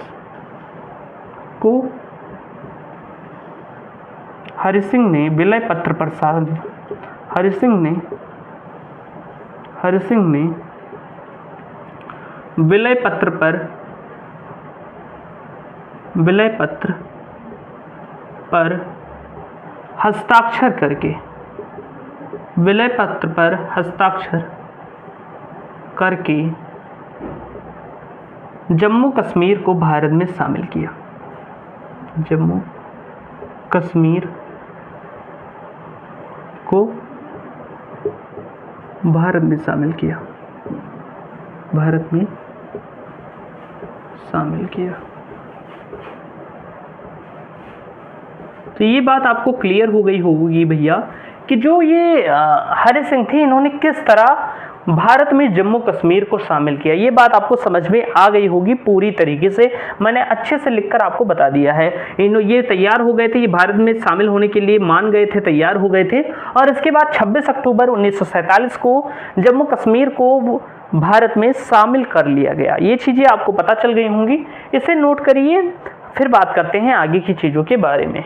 को हरि सिंह ने विलय पत्र पर हरि सिंह ने विलय पत्र पर हस्ताक्षर करके जम्मू कश्मीर को भारत में शामिल किया। जम्मू कश्मीर को भारत में शामिल किया, तो ये बात आपको क्लियर हो गई होगी भैया कि जो ये हरि सिंह थे, इन्होंने किस तरह भारत में जम्मू कश्मीर को शामिल किया। ये बात आपको समझ में आ गई होगी पूरी तरीके से, मैंने अच्छे से लिखकर आपको बता दिया है। ये तैयार हो गए थे, ये भारत में शामिल होने के लिए मान गए थे, तैयार हो गए थे। और इसके बाद 26 अक्टूबर 1947 को जम्मू कश्मीर को भारत में शामिल कर लिया गया। ये चीज़ें आपको पता चल गई होंगी, इसे नोट करिए। फिर बात करते हैं आगे की चीज़ों के बारे में।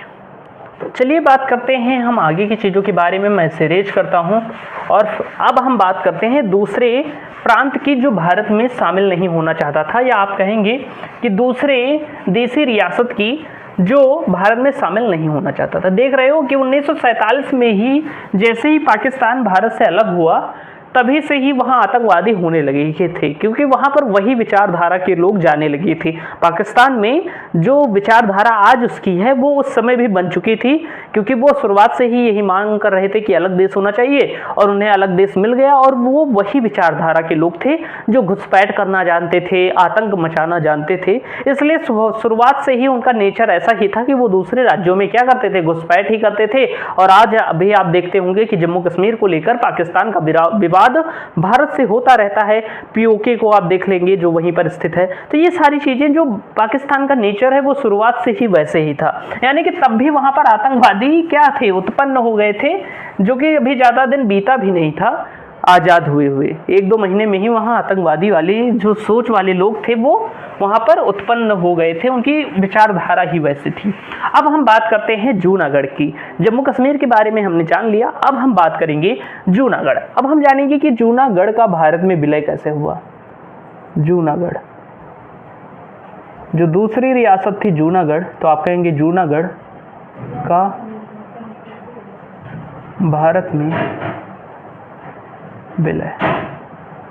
चलिए बात करते हैं हम आगे की चीज़ों के बारे में। मैं इसे रेज करता हूं, और अब हम बात करते हैं दूसरे प्रांत की जो भारत में शामिल नहीं होना चाहता था, या आप कहेंगे कि दूसरे देसी रियासत की जो भारत में शामिल नहीं होना चाहता था। देख रहे हो कि 1947 में ही जैसे ही पाकिस्तान भारत से अलग हुआ तभी से ही वहाँ आतंकवादी होने लगे थे, क्योंकि वहाँ पर वही विचारधारा के लोग जाने लगे थे। पाकिस्तान में जो विचारधारा आज उसकी है वो उस समय भी बन चुकी थी, क्योंकि वो शुरुआत से ही यही मांग कर रहे थे कि अलग देश होना चाहिए, और उन्हें अलग देश मिल गया। और वो वही विचारधारा के लोग थे जो घुसपैठ करना जानते थे, आतंक मचाना जानते थे। इसलिए शुरुआत से ही उनका नेचर ऐसा ही था कि वो दूसरे राज्यों में क्या करते थे, घुसपैठ ही करते थे। और आज अभी आप देखते होंगे कि जम्मू कश्मीर को लेकर पाकिस्तान का विवाद भारत से होता रहता है। पीओके को आप देख लेंगे जो वहीं पर स्थित है। तो ये सारी चीजें, जो पाकिस्तान का नेचर है वो शुरुआत से ही वैसे ही था। यानी कि तब भी वहां पर आतंकवादी क्या थे, उत्पन्न हो गए थे, जो कि अभी ज्यादा दिन बीता भी नहीं था आजाद हुए हुए। 1-2 महीने में ही वहां आतंकवादी वाले जो सोच वाले लोग थे वो वहां पर उत्पन्न हो गए थे, उनकी विचारधारा ही वैसी थी। अब हम बात करते हैं जूनागढ़ की। जम्मू कश्मीर के बारे में हमने जान लिया, अब हम बात करेंगे जूनागढ़। अब हम जानेंगे कि जूनागढ़ का भारत में विलय कैसे हुआ। जूनागढ़ जो दूसरी रियासत थी जूनागढ़, तो आप कहेंगे जूनागढ़ का भारत में विलय।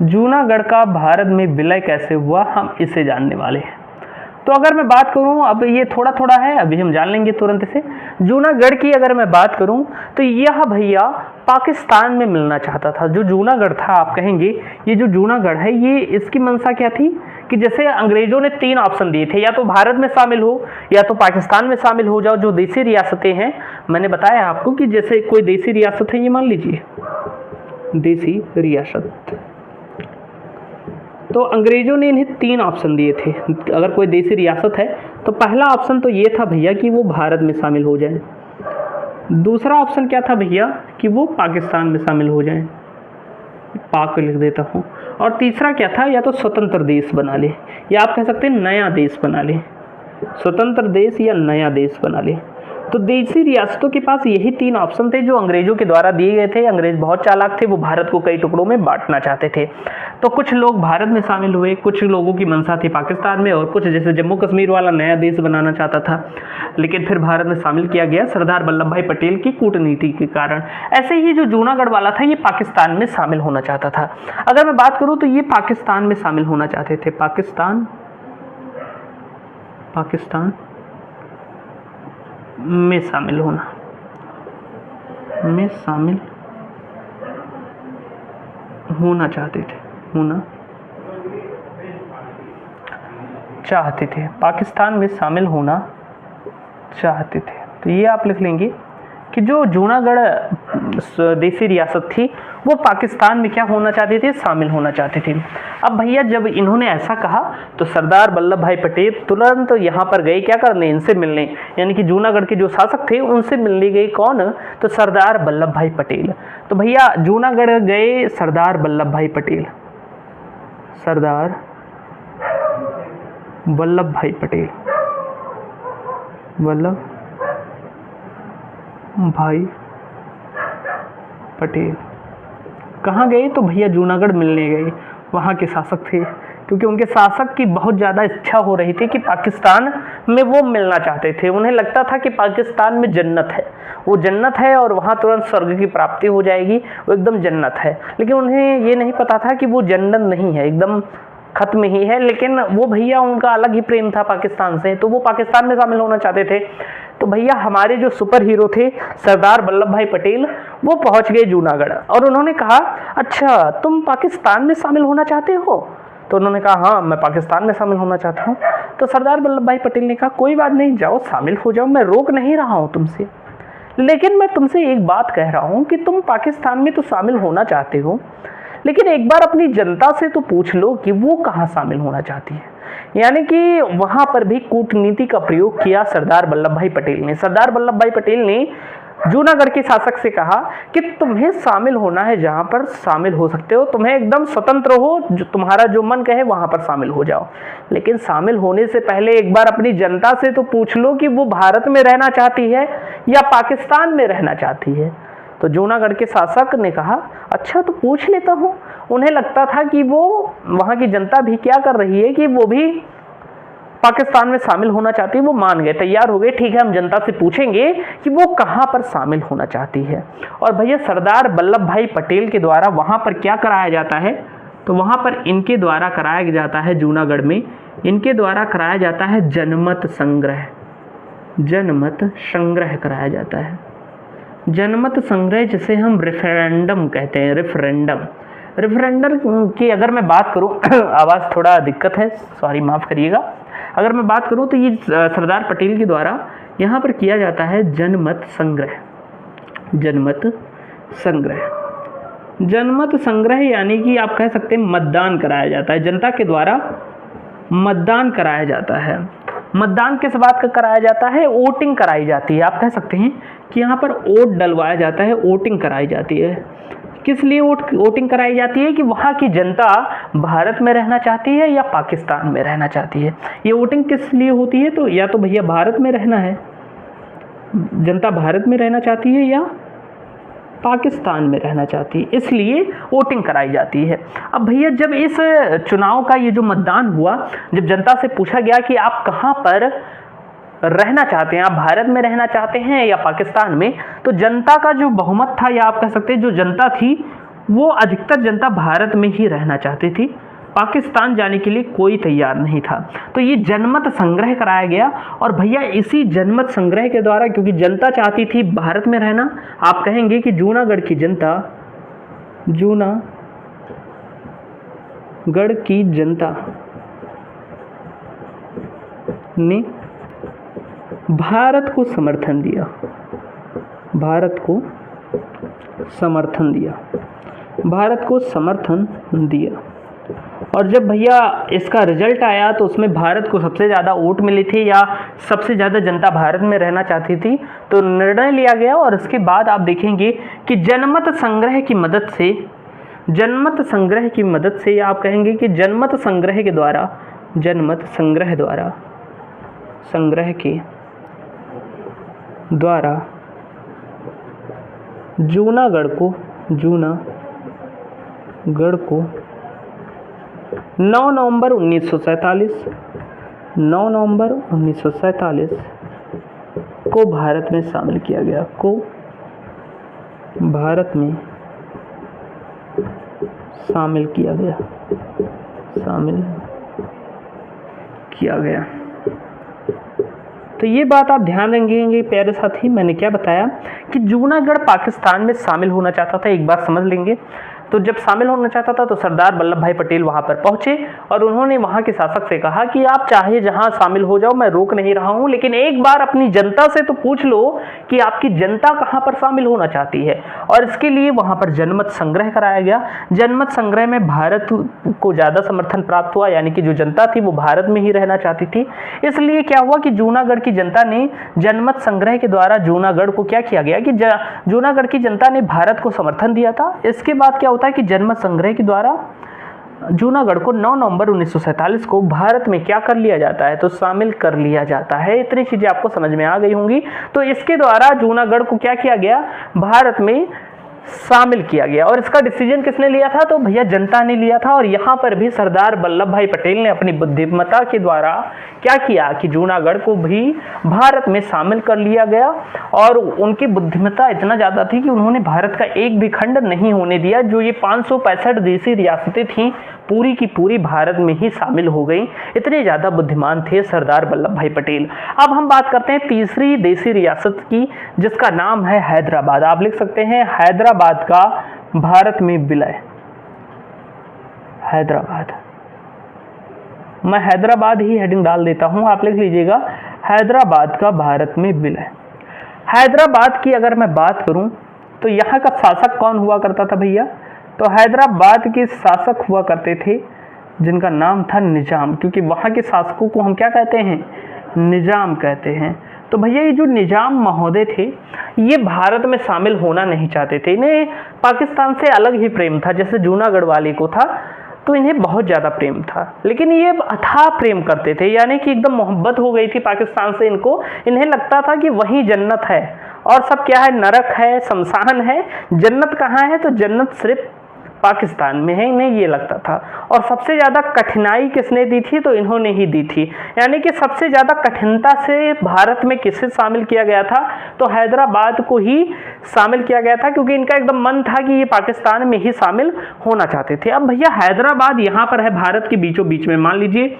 जूनागढ़ का भारत में विलय कैसे हुआ, हम इसे जानने वाले हैं। तो अगर मैं बात करूं, अब ये थोड़ा थोड़ा है, अभी हम जान लेंगे तुरंत से। जूनागढ़ की अगर मैं बात करूं तो यह भैया पाकिस्तान में मिलना चाहता था। जो जूनागढ़ था, आप कहेंगे ये जो जूनागढ़ है, ये इसकी मंशा क्या थी कि जैसे अंग्रेजों ने 3 ऑप्शन दिए थे, या तो भारत में शामिल हो, या तो पाकिस्तान में शामिल हो जाओ। जो देसी रियासतें हैं, मैंने बताया आपको कि जैसे कोई देसी रियासत है, ये मान लीजिए देसी रियासत, तो अंग्रेजों ने इन्हें 3 ऑप्शन दिए थे। अगर कोई देसी रियासत है तो पहला ऑप्शन तो ये था भैया कि वो भारत में शामिल हो जाए। दूसरा ऑप्शन क्या था भैया कि वो पाकिस्तान में शामिल हो जाए, पाक लिख देता हूँ। और तीसरा क्या था, या तो स्वतंत्र देश बना ले, या आप कह सकते हैं नया देश बना ले, स्वतंत्र देश या नया देश बना ले। तो देसी रियासतों के पास यही 3 ऑप्शन थे जो अंग्रेजों के द्वारा दिए गए थे। अंग्रेज बहुत चालाक थे, वो भारत को कई टुकड़ों में बांटना चाहते थे। तो कुछ लोग भारत में शामिल हुए, कुछ लोगों की मंशा थी पाकिस्तान में, और कुछ जैसे जम्मू कश्मीर वाला नया देश बनाना चाहता था, लेकिन फिर भारत में शामिल किया गया सरदार वल्लभ भाई पटेल की कूटनीति के कारण। ऐसे ही जो जूनागढ़ वाला था, ये पाकिस्तान में शामिल होना चाहता था। अगर मैं बात करूँ तो ये पाकिस्तान में शामिल होना चाहते थे। पाकिस्तान में शामिल होना चाहते थे, पाकिस्तान में शामिल होना चाहते थे। तो ये आप लिख लेंगे कि जो जूनागढ़ देसी रियासत थी वो पाकिस्तान में क्या होना चाहती थी, शामिल होना चाहती थी। अब भैया जब इन्होंने ऐसा कहा तो सरदार वल्लभ भाई पटेल तुरंत यहाँ पर गए क्या करने, इनसे मिलने। यानी कि जूनागढ़ के जो शासक थे उनसे मिलने गए कौन, तो सरदार वल्लभ भाई पटेल। तो भैया जूनागढ़ गए सरदार वल्लभ भाई पटेल, सरदार वल्लभ भाई पटेल, वल्लभ भाई पटेल कहाँ गए, तो भैया जूनागढ़ मिलने गए। वहाँ के शासक थे, क्योंकि उनके शासक की बहुत ज़्यादा इच्छा हो रही थी कि पाकिस्तान में वो मिलना चाहते थे। उन्हें लगता था कि पाकिस्तान में जन्नत है, वो जन्नत है और वहाँ तुरंत स्वर्ग की प्राप्ति हो जाएगी, वो एकदम जन्नत है। लेकिन उन्हें ये नहीं पता था कि वो जन्नत नहीं है, एकदम खत्म ही है। लेकिन वो भैया, उनका अलग ही प्रेम था पाकिस्तान से, तो वो पाकिस्तान में शामिल होना चाहते थे। तो भैया हमारे जो सुपर हीरो थे सरदार वल्लभ भाई पटेल, वो पहुंच गए जूनागढ़ और उन्होंने कहा, अच्छा तुम पाकिस्तान में शामिल होना चाहते हो? तो उन्होंने कहा हाँ, मैं पाकिस्तान में शामिल होना चाहता हूँ। तो सरदार वल्लभ भाई पटेल ने कहा कोई बात नहीं, जाओ शामिल हो जाओ, मैं रोक नहीं रहा हूँ तुमसे, लेकिन मैं तुमसे एक बात कह रहा हूँ कि तुम पाकिस्तान में तो शामिल होना चाहते हो, लेकिन एक बार अपनी जनता से तो पूछ लो कि वो कहाँ शामिल होना चाहती है। यानी कि वहाँ पर भी कूटनीति का प्रयोग किया सरदार वल्लभ भाई पटेल ने। सरदार वल्लभ भाई पटेल ने जूनागढ़ के शासक से कहा कि तुम्हें शामिल होना है, जहाँ पर शामिल हो सकते हो, तुम्हें एकदम स्वतंत्र हो, जो तुम्हारा जो मन कहे वहाँ पर शामिल हो जाओ, लेकिन शामिल होने से पहले एक बार अपनी जनता से तो पूछ लो कि वो भारत में रहना चाहती है या पाकिस्तान में रहना चाहती है। तो जूनागढ़ के शासक ने कहा अच्छा तो पूछ लेता हूँ। उन्हें लगता था कि वो वहाँ की जनता भी क्या कर रही है कि वो भी पाकिस्तान में शामिल होना चाहती है, वो मान गए, तैयार हो गए, ठीक है हम जनता से पूछेंगे कि वो कहाँ पर शामिल होना चाहती है। और भैया सरदार वल्लभ भाई पटेल के द्वारा वहाँ पर क्या कराया जाता है, तो वहाँ पर इनके द्वारा कराया जाता है, जूनागढ़ में इनके द्वारा कराया जाता है जनमत संग्रह। जनमत संग्रह कराया जाता है। जनमत संग्रह जिसे हम रेफरेंडम कहते हैं। रेफरेंडम की अगर मैं बात करूं आवाज़ थोड़ा दिक्कत है, सॉरी माफ़ करिएगा। अगर मैं बात करूं तो ये सरदार पटेल के द्वारा यहाँ पर किया जाता है जनमत संग्रह। जनमत संग्रह, जनमत संग्रह यानी कि आप कह सकते हैं मतदान कराया जाता है, जनता के द्वारा मतदान कराया जाता है। मतदान किस बात का कराया जाता है, वोटिंग कराई जाती है। आप कह सकते हैं कि यहाँ पर वोट डलवाया जाता है, वोटिंग कराई जाती है। किस लिए वोटिंग कराई जाती है कि वहाँ की जनता भारत में रहना चाहती है या पाकिस्तान में रहना चाहती है। ये वोटिंग किस लिए होती है, तो या तो भैया भारत में रहना है, जनता भारत में रहना चाहती है या पाकिस्तान में रहना चाहती है, इसलिए वोटिंग कराई जाती है। अब भैया जब इस चुनाव का ये जो मतदान हुआ, जब जनता से पूछा गया कि आप कहाँ पर रहना चाहते हैं, आप भारत में रहना चाहते हैं या पाकिस्तान में, तो जनता का जो बहुमत था या आप कह सकते हैं जो जनता थी वो अधिकतर जनता भारत में ही रहना चाहती थी, पाकिस्तान जाने के लिए कोई तैयार नहीं था। तो ये जनमत संग्रह कराया गया। और भैया इसी जनमत संग्रह के द्वारा, क्योंकि जनता चाहती थी भारत में रहना, आप कहेंगे कि जूनागढ़ की जनता ने भारत को समर्थन दिया। भारत को समर्थन दिया। और जब भैया इसका रिजल्ट आया तो उसमें भारत को सबसे ज़्यादा वोट मिले थे या सबसे ज़्यादा जनता भारत में रहना चाहती थी, तो निर्णय लिया गया। और इसके बाद आप देखेंगे कि जनमत संग्रह की मदद से या आप कहेंगे कि जनमत संग्रह के द्वारा जूनागढ़ को 9 नवंबर 1947 को भारत में शामिल किया गया। तो ये बात आप ध्यान रखेंगे प्यारे साथी, मैंने क्या बताया कि जूनागढ़ पाकिस्तान में शामिल होना चाहता था। एक बात समझ लेंगे, तो जब शामिल होना चाहता था तो सरदार वल्लभ भाई पटेल वहाँ पर पहुँचे और उन्होंने वहाँ के शासक से कहा कि आप चाहे जहाँ शामिल हो जाओ, मैं रोक नहीं रहा हूँ, लेकिन एक बार अपनी जनता से तो पूछ लो कि आपकी जनता कहाँ पर शामिल होना चाहती है। और इसके लिए वहाँ पर जनमत संग्रह कराया गया। जनमत संग्रह में भारत को ज़्यादा समर्थन प्राप्त हुआ, यानी कि जो जनता थी वो भारत में ही रहना चाहती थी। इसलिए क्या हुआ कि जूनागढ़ की जनता ने जनमत संग्रह के द्वारा जूनागढ़ को क्या किया गया कि जूनागढ़ की जनता ने भारत को समर्थन दिया था। इसके बाद क्या होता है कि जनमत संग्रह के द्वारा जूनागढ़ को 9 नवंबर 1947 को भारत में क्या कर लिया जाता है, तो शामिल कर लिया जाता है। इतनी चीजें आपको समझ में आ गई होंगी। तो इसके द्वारा जूनागढ़ को क्या किया गया, भारत में शामिल किया गया। और इसका डिसीजन किसने लिया था, तो भैया जनता ने लिया था। और यहाँ पर भी सरदार वल्लभ भाई पटेल ने अपनी बुद्धिमत्ता के द्वारा क्या किया कि जूनागढ़ को भी भारत में शामिल कर लिया गया। और उनकी बुद्धिमत्ता इतना ज़्यादा थी कि उन्होंने भारत का एक भी खंड नहीं होने दिया। जो ये 565 देशी रियासतें थीं पूरी की पूरी भारत में ही शामिल हो गई। इतने ज़्यादा बुद्धिमान थे सरदार वल्लभ भाई पटेल। अब हम बात करते हैं तीसरी देशी रियासत की, जिसका नाम है हैदराबाद। आप लिख सकते हैं हैदराबाद का भारत में विलय। हैदराबाद, मैं हैदराबाद ही हेडिंग डाल देता हूं, आप लिख लीजिएगा हैदराबाद का भारत में विलय। हैदराबाद की अगर मैं बात करूं तो यहाँ का शासक कौन हुआ करता था भैया, तो हैदराबाद के शासक हुआ करते थे जिनका नाम था निजाम, क्योंकि वहाँ के शासकों को हम क्या कहते हैं, निजाम कहते हैं। तो भैया ये जो निजाम महोदय थे ये भारत में शामिल होना नहीं चाहते थे। इन्हें पाकिस्तान से अलग ही प्रेम था, जैसे जूनागढ़ वाले को था, तो इन्हें बहुत ज़्यादा प्रेम था। लेकिन ये अथाह प्रेम करते थे, यानी कि एकदम मोहब्बत हो गई थी पाकिस्तान से इनको। इन्हें लगता था कि वही जन्नत है और सब क्या है, नरक है, शमशान है। जन्नत कहाँ है, तो जन्नत सिर्फ पाकिस्तान में है, इन्हें ये लगता था। और सबसे ज़्यादा कठिनाई किसने दी थी, तो इन्होंने ही दी थी। यानी कि सबसे ज़्यादा कठिनता से भारत में किसे शामिल किया गया था, तो हैदराबाद को ही शामिल किया गया था, क्योंकि इनका एकदम मन था कि ये पाकिस्तान में ही शामिल होना चाहते थे। अब भैया हैदराबाद यहाँ पर है भारत के बीचों बीच में, मान लीजिए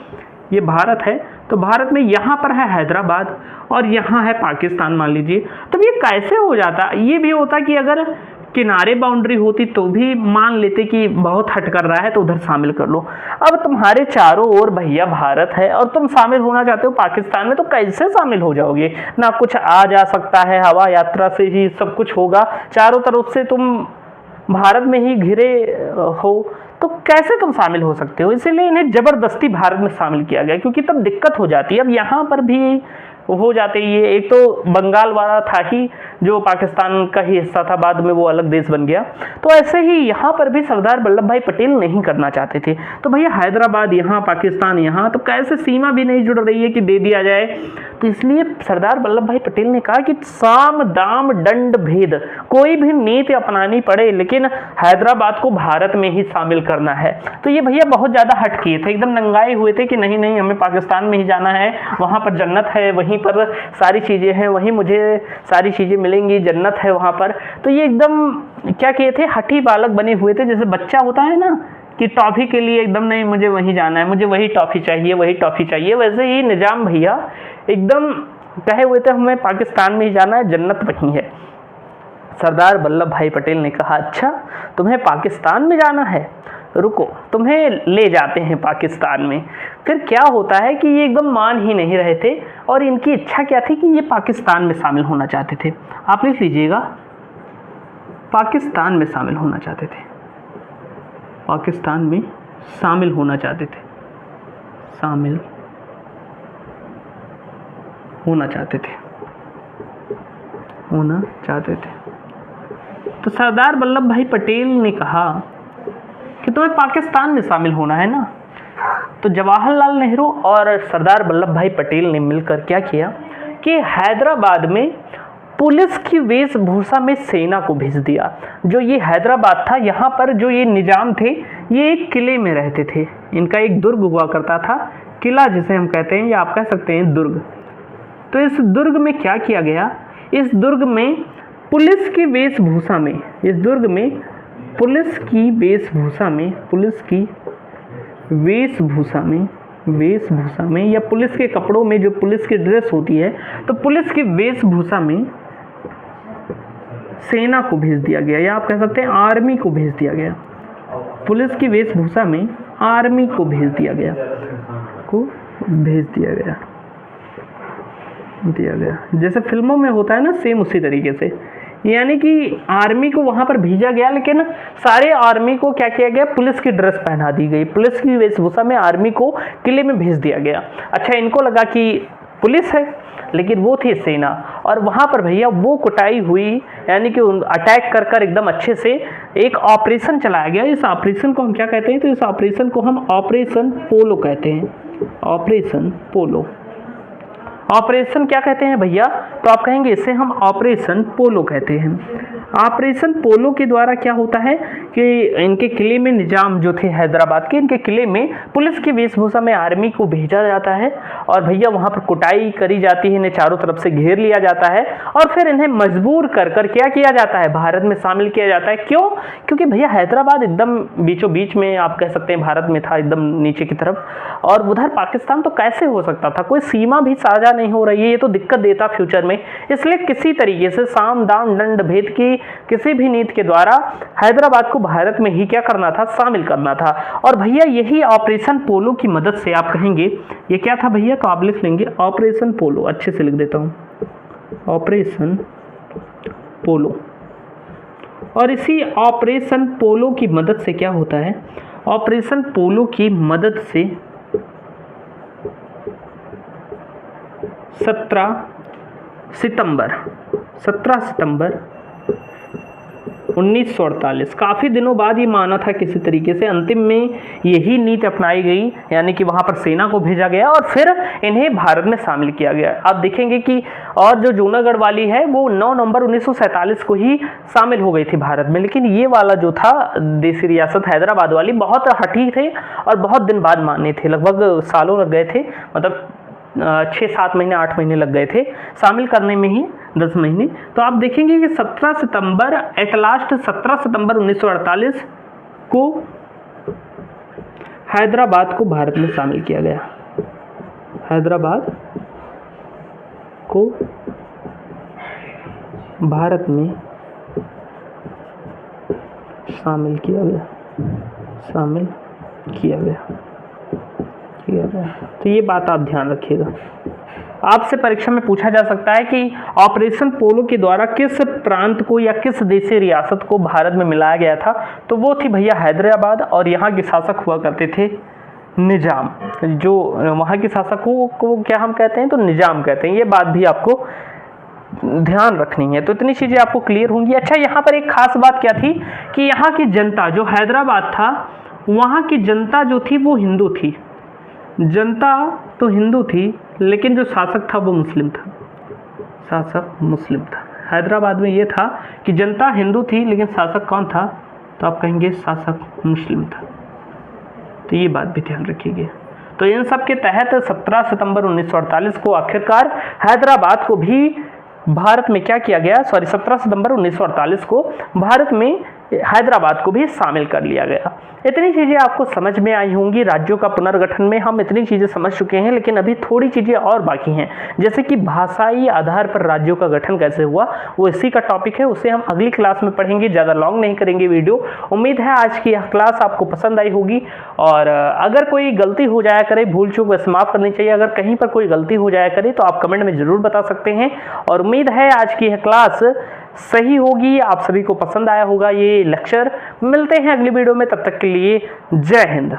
ये भारत है, तो भारत में यहाँ पर है हैदराबाद और यहाँ है पाकिस्तान मान लीजिए। तब ये कैसे हो जाता, ये भी होता कि अगर किनारे बाउंड्री होती तो भी मान लेते कि बहुत हट कर रहा है तो उधर शामिल कर लो। अब तुम्हारे चारों ओर भैया भारत है और तुम शामिल होना चाहते हो पाकिस्तान में, तो कैसे शामिल हो जाओगे? ना कुछ आ जा सकता है, हवा यात्रा से ही सब कुछ होगा, चारों तरफ से तुम भारत में ही घिरे हो, तो कैसे तुम शामिल हो सकते हो? इसीलिए इन्हें जबरदस्ती भारत में शामिल किया गया, क्योंकि तब दिक्कत हो जाती है। अब यहाँ पर भी हो जाते, ये एक तो बंगाल वाला था ही जो पाकिस्तान का ही हिस्सा था, बाद में वो अलग देश बन गया। तो ऐसे ही यहाँ पर भी सरदार वल्लभ भाई पटेल नहीं करना चाहते थे। तो भैया हैदराबाद यहाँ, पाकिस्तान यहाँ, तो कैसे सीमा भी नहीं जुड़ रही है कि दे दिया जाए। तो इसलिए सरदार वल्लभ भाई पटेल ने कहा कि साम दाम दंड भेद, कोई भी नीति अपनानी पड़े लेकिन हैदराबाद को भारत में ही शामिल करना है। तो ये भैया बहुत ज़्यादा हट किए थे, एकदम नंगाए हुए थे कि नहीं नहीं हमें पाकिस्तान में ही जाना है, वहाँ पर जन्नत है, वहीं पर सारी चीज़ें हैं, वहीं मुझे सारी चीज़ें मिलेंगी, जन्नत है वहाँ पर। तो ये एकदम क्या किए थे, हठी बालक बने हुए थे। जैसे बच्चा होता है ना कि टॉफ़ी के लिए एकदम नहीं मुझे वहीं जाना है, मुझे वही टॉफ़ी चाहिए, वही टॉफ़ी चाहिए, वैसे ही निज़ाम भैया एकदम कहे हुए थे हमें पाकिस्तान में ही जाना है, जन्नत वहीं है। सरदार वल्लभ भाई पटेल ने कहा अच्छा तुम्हें पाकिस्तान में जाना है, रुको तुम्हें ले जाते हैं पाकिस्तान में। फिर क्या होता है कि ये एकदम मान ही नहीं रहे थे और इनकी इच्छा क्या थी कि ये पाकिस्तान में शामिल होना चाहते थे। आप लिख लीजिएगा, पाकिस्तान में शामिल होना चाहते थे, पाकिस्तान में शामिल होना चाहते थे, शामिल होना चाहते थे, होना चाहते थे। तो सरदार वल्लभ भाई पटेल ने कहा कि तुम्हें पाकिस्तान में शामिल होना है ना। तो जवाहरलाल नेहरू और सरदार वल्लभ भाई पटेल ने मिलकर क्या किया कि हैदराबाद में पुलिस की वेशभूषा में सेना को भेज दिया। जो ये हैदराबाद था, यहाँ पर जो ये निजाम थे ये एक किले में रहते थे, इनका एक दुर्ग हुआ करता था, किला जिसे हम कहते हैं या आप कह सकते हैं दुर्ग। तो इस दुर्ग में क्या किया गया, इस दुर्ग में पुलिस की वेशभूषा में, इस दुर्ग में पुलिस की वेशभूषा में, पुलिस की वेशभूषा में, वेशभूषा में या पुलिस के कपड़ों में, जो पुलिस की ड्रेस होती है, तो पुलिस की वेशभूषा में सेना को भेज दिया गया या आप कह सकते हैं आर्मी को भेज दिया गया। पुलिस की वेशभूषा में आर्मी को भेज दिया गया, को भेज दिया गया, दिया गया। जैसे फिल्मों में होता है ना, सेम उसी तरीके से, यानी कि आर्मी को वहाँ पर भेजा गया, लेकिन सारे आर्मी को क्या किया गया, पुलिस की ड्रेस पहना दी गई, पुलिस की वेशभूषा में आर्मी को किले में भेज दिया गया। अच्छा, इनको लगा कि पुलिस है, लेकिन वो थी सेना। और वहाँ पर भैया वो कुटाई हुई, यानी कि अटैक कर कर एकदम अच्छे से एक ऑपरेशन चलाया गया। इस ऑपरेशन को हम क्या कहते हैं, तो इस ऑपरेशन को हम ऑपरेशन पोलो कहते हैं। ऑपरेशन पोलो, ऑपरेशन क्या कहते हैं भैया, तो आप कहेंगे इसे हम ऑपरेशन पोलो कहते हैं। ऑपरेशन पोलो के द्वारा क्या होता है कि इनके किले में निजाम जो थे हैदराबाद के, इनके किले में पुलिस की वेशभूषा में आर्मी को भेजा जाता है और भैया वहाँ पर कुटाई करी जाती है, इन्हें चारों तरफ से घेर लिया जाता है और फिर इन्हें मजबूर कर कर क्या किया जाता है, भारत में शामिल किया जाता है। क्यों? क्योंकि भैया हैदराबाद एकदम बीचों बीच में आप कह सकते हैं भारत में था, एकदम नीचे की तरफ, और उधर पाकिस्तान तो कैसे हो सकता था, कोई सीमा भी साझा नहीं हो रही है, ये तो दिक्कत देता फ्यूचर में। इसलिए किसी तरीके से साम दाम दंड भेद की किसी भी नीति के द्वारा हैदराबाद को भारत में ही क्या करना था, शामिल करना था। और भैया यही ऑपरेशन पोलो की मदद से, आप कहेंगे ये क्या था भैया, तो आप लिख लेंगे ऑपरेशन पोलो, अच्छे से लिख देता हूं, ऑपरेशन पोलो। और इसी ऑपरेशन पोलो की मदद से क्या होता है, ऑपरेशन पोलो की मदद से 17 सितंबर 1948 काफ़ी दिनों बाद ये माना था किसी तरीके से, अंतिम में यही नीति अपनाई गई, यानी कि वहाँ पर सेना को भेजा गया और फिर इन्हें भारत में शामिल किया गया। आप देखेंगे कि और जो जूनागढ़ वाली है वो 9 नवंबर 1947 को ही शामिल हो गई थी भारत में, लेकिन ये वाला जो था देसी रियासत हैदराबाद वाली बहुत हठी थे और बहुत दिन बाद माने थे, लगभग सालों लग गए थे, मतलब 6-7 महीने 8 महीने लग गए थे शामिल करने में ही, 10 महीने। तो आप देखेंगे कि 17 सितंबर एट लास्ट 17 सितंबर 1948 को हैदराबाद को भारत में शामिल किया गया। हैदराबाद को भारत में शामिल किया गया, शामिल किया गया। तो ये बात आप ध्यान रखिएगा। आपसे परीक्षा में पूछा जा सकता है कि ऑपरेशन पोलो के द्वारा किस प्रांत को या किस देशी रियासत को भारत में मिलाया गया था, तो वो थी भैया हैदराबाद, और यहाँ के शासक हुआ करते थे निजाम। जो वहाँ के शासक को क्या हम कहते हैं, तो निजाम कहते हैं। ये बात भी आपको ध्यान रखनी है। तो इतनी चीज़ें आपको क्लियर होंगी। अच्छा, यहाँ पर एक खास बात क्या थी कि यहाँ की जनता, जो हैदराबाद था वहाँ की जनता जो थी वो हिंदू थी, जनता तो हिंदू थी लेकिन जो शासक था वो मुस्लिम था, शासक मुस्लिम था। हैदराबाद में ये था कि जनता हिंदू थी लेकिन शासक कौन था, तो आप कहेंगे शासक मुस्लिम था। तो ये बात भी ध्यान रखिएगा। तो इन सब के तहत 17 सितंबर 1948 को आखिरकार हैदराबाद को भी भारत में क्या किया गया, 17 सितंबर 1948 को भारत में हैदराबाद को भी शामिल कर लिया गया। इतनी चीज़ें आपको समझ में आई होंगी। राज्यों का पुनर्गठन में हम इतनी चीज़ें समझ चुके हैं, लेकिन अभी थोड़ी चीज़ें और बाकी हैं, जैसे कि भाषाई आधार पर राज्यों का गठन कैसे हुआ, वो इसी का टॉपिक है, उसे हम अगली क्लास में पढ़ेंगे। ज़्यादा लॉन्ग नहीं करेंगे वीडियो। उम्मीद है आज की यह क्लास आपको पसंद आई होगी, और अगर कोई गलती हो जाया करे, भूल चूक वैसे माफ़ करनी चाहिए, अगर कहीं पर कोई गलती हो जाया करे तो आप कमेंट में ज़रूर बता सकते हैं। और उम्मीद है आज की यह क्लास सही होगी, आप सभी को पसंद आया होगा ये लेक्चर। मिलते हैं अगली वीडियो में, तब तक के लिए जय हिंद।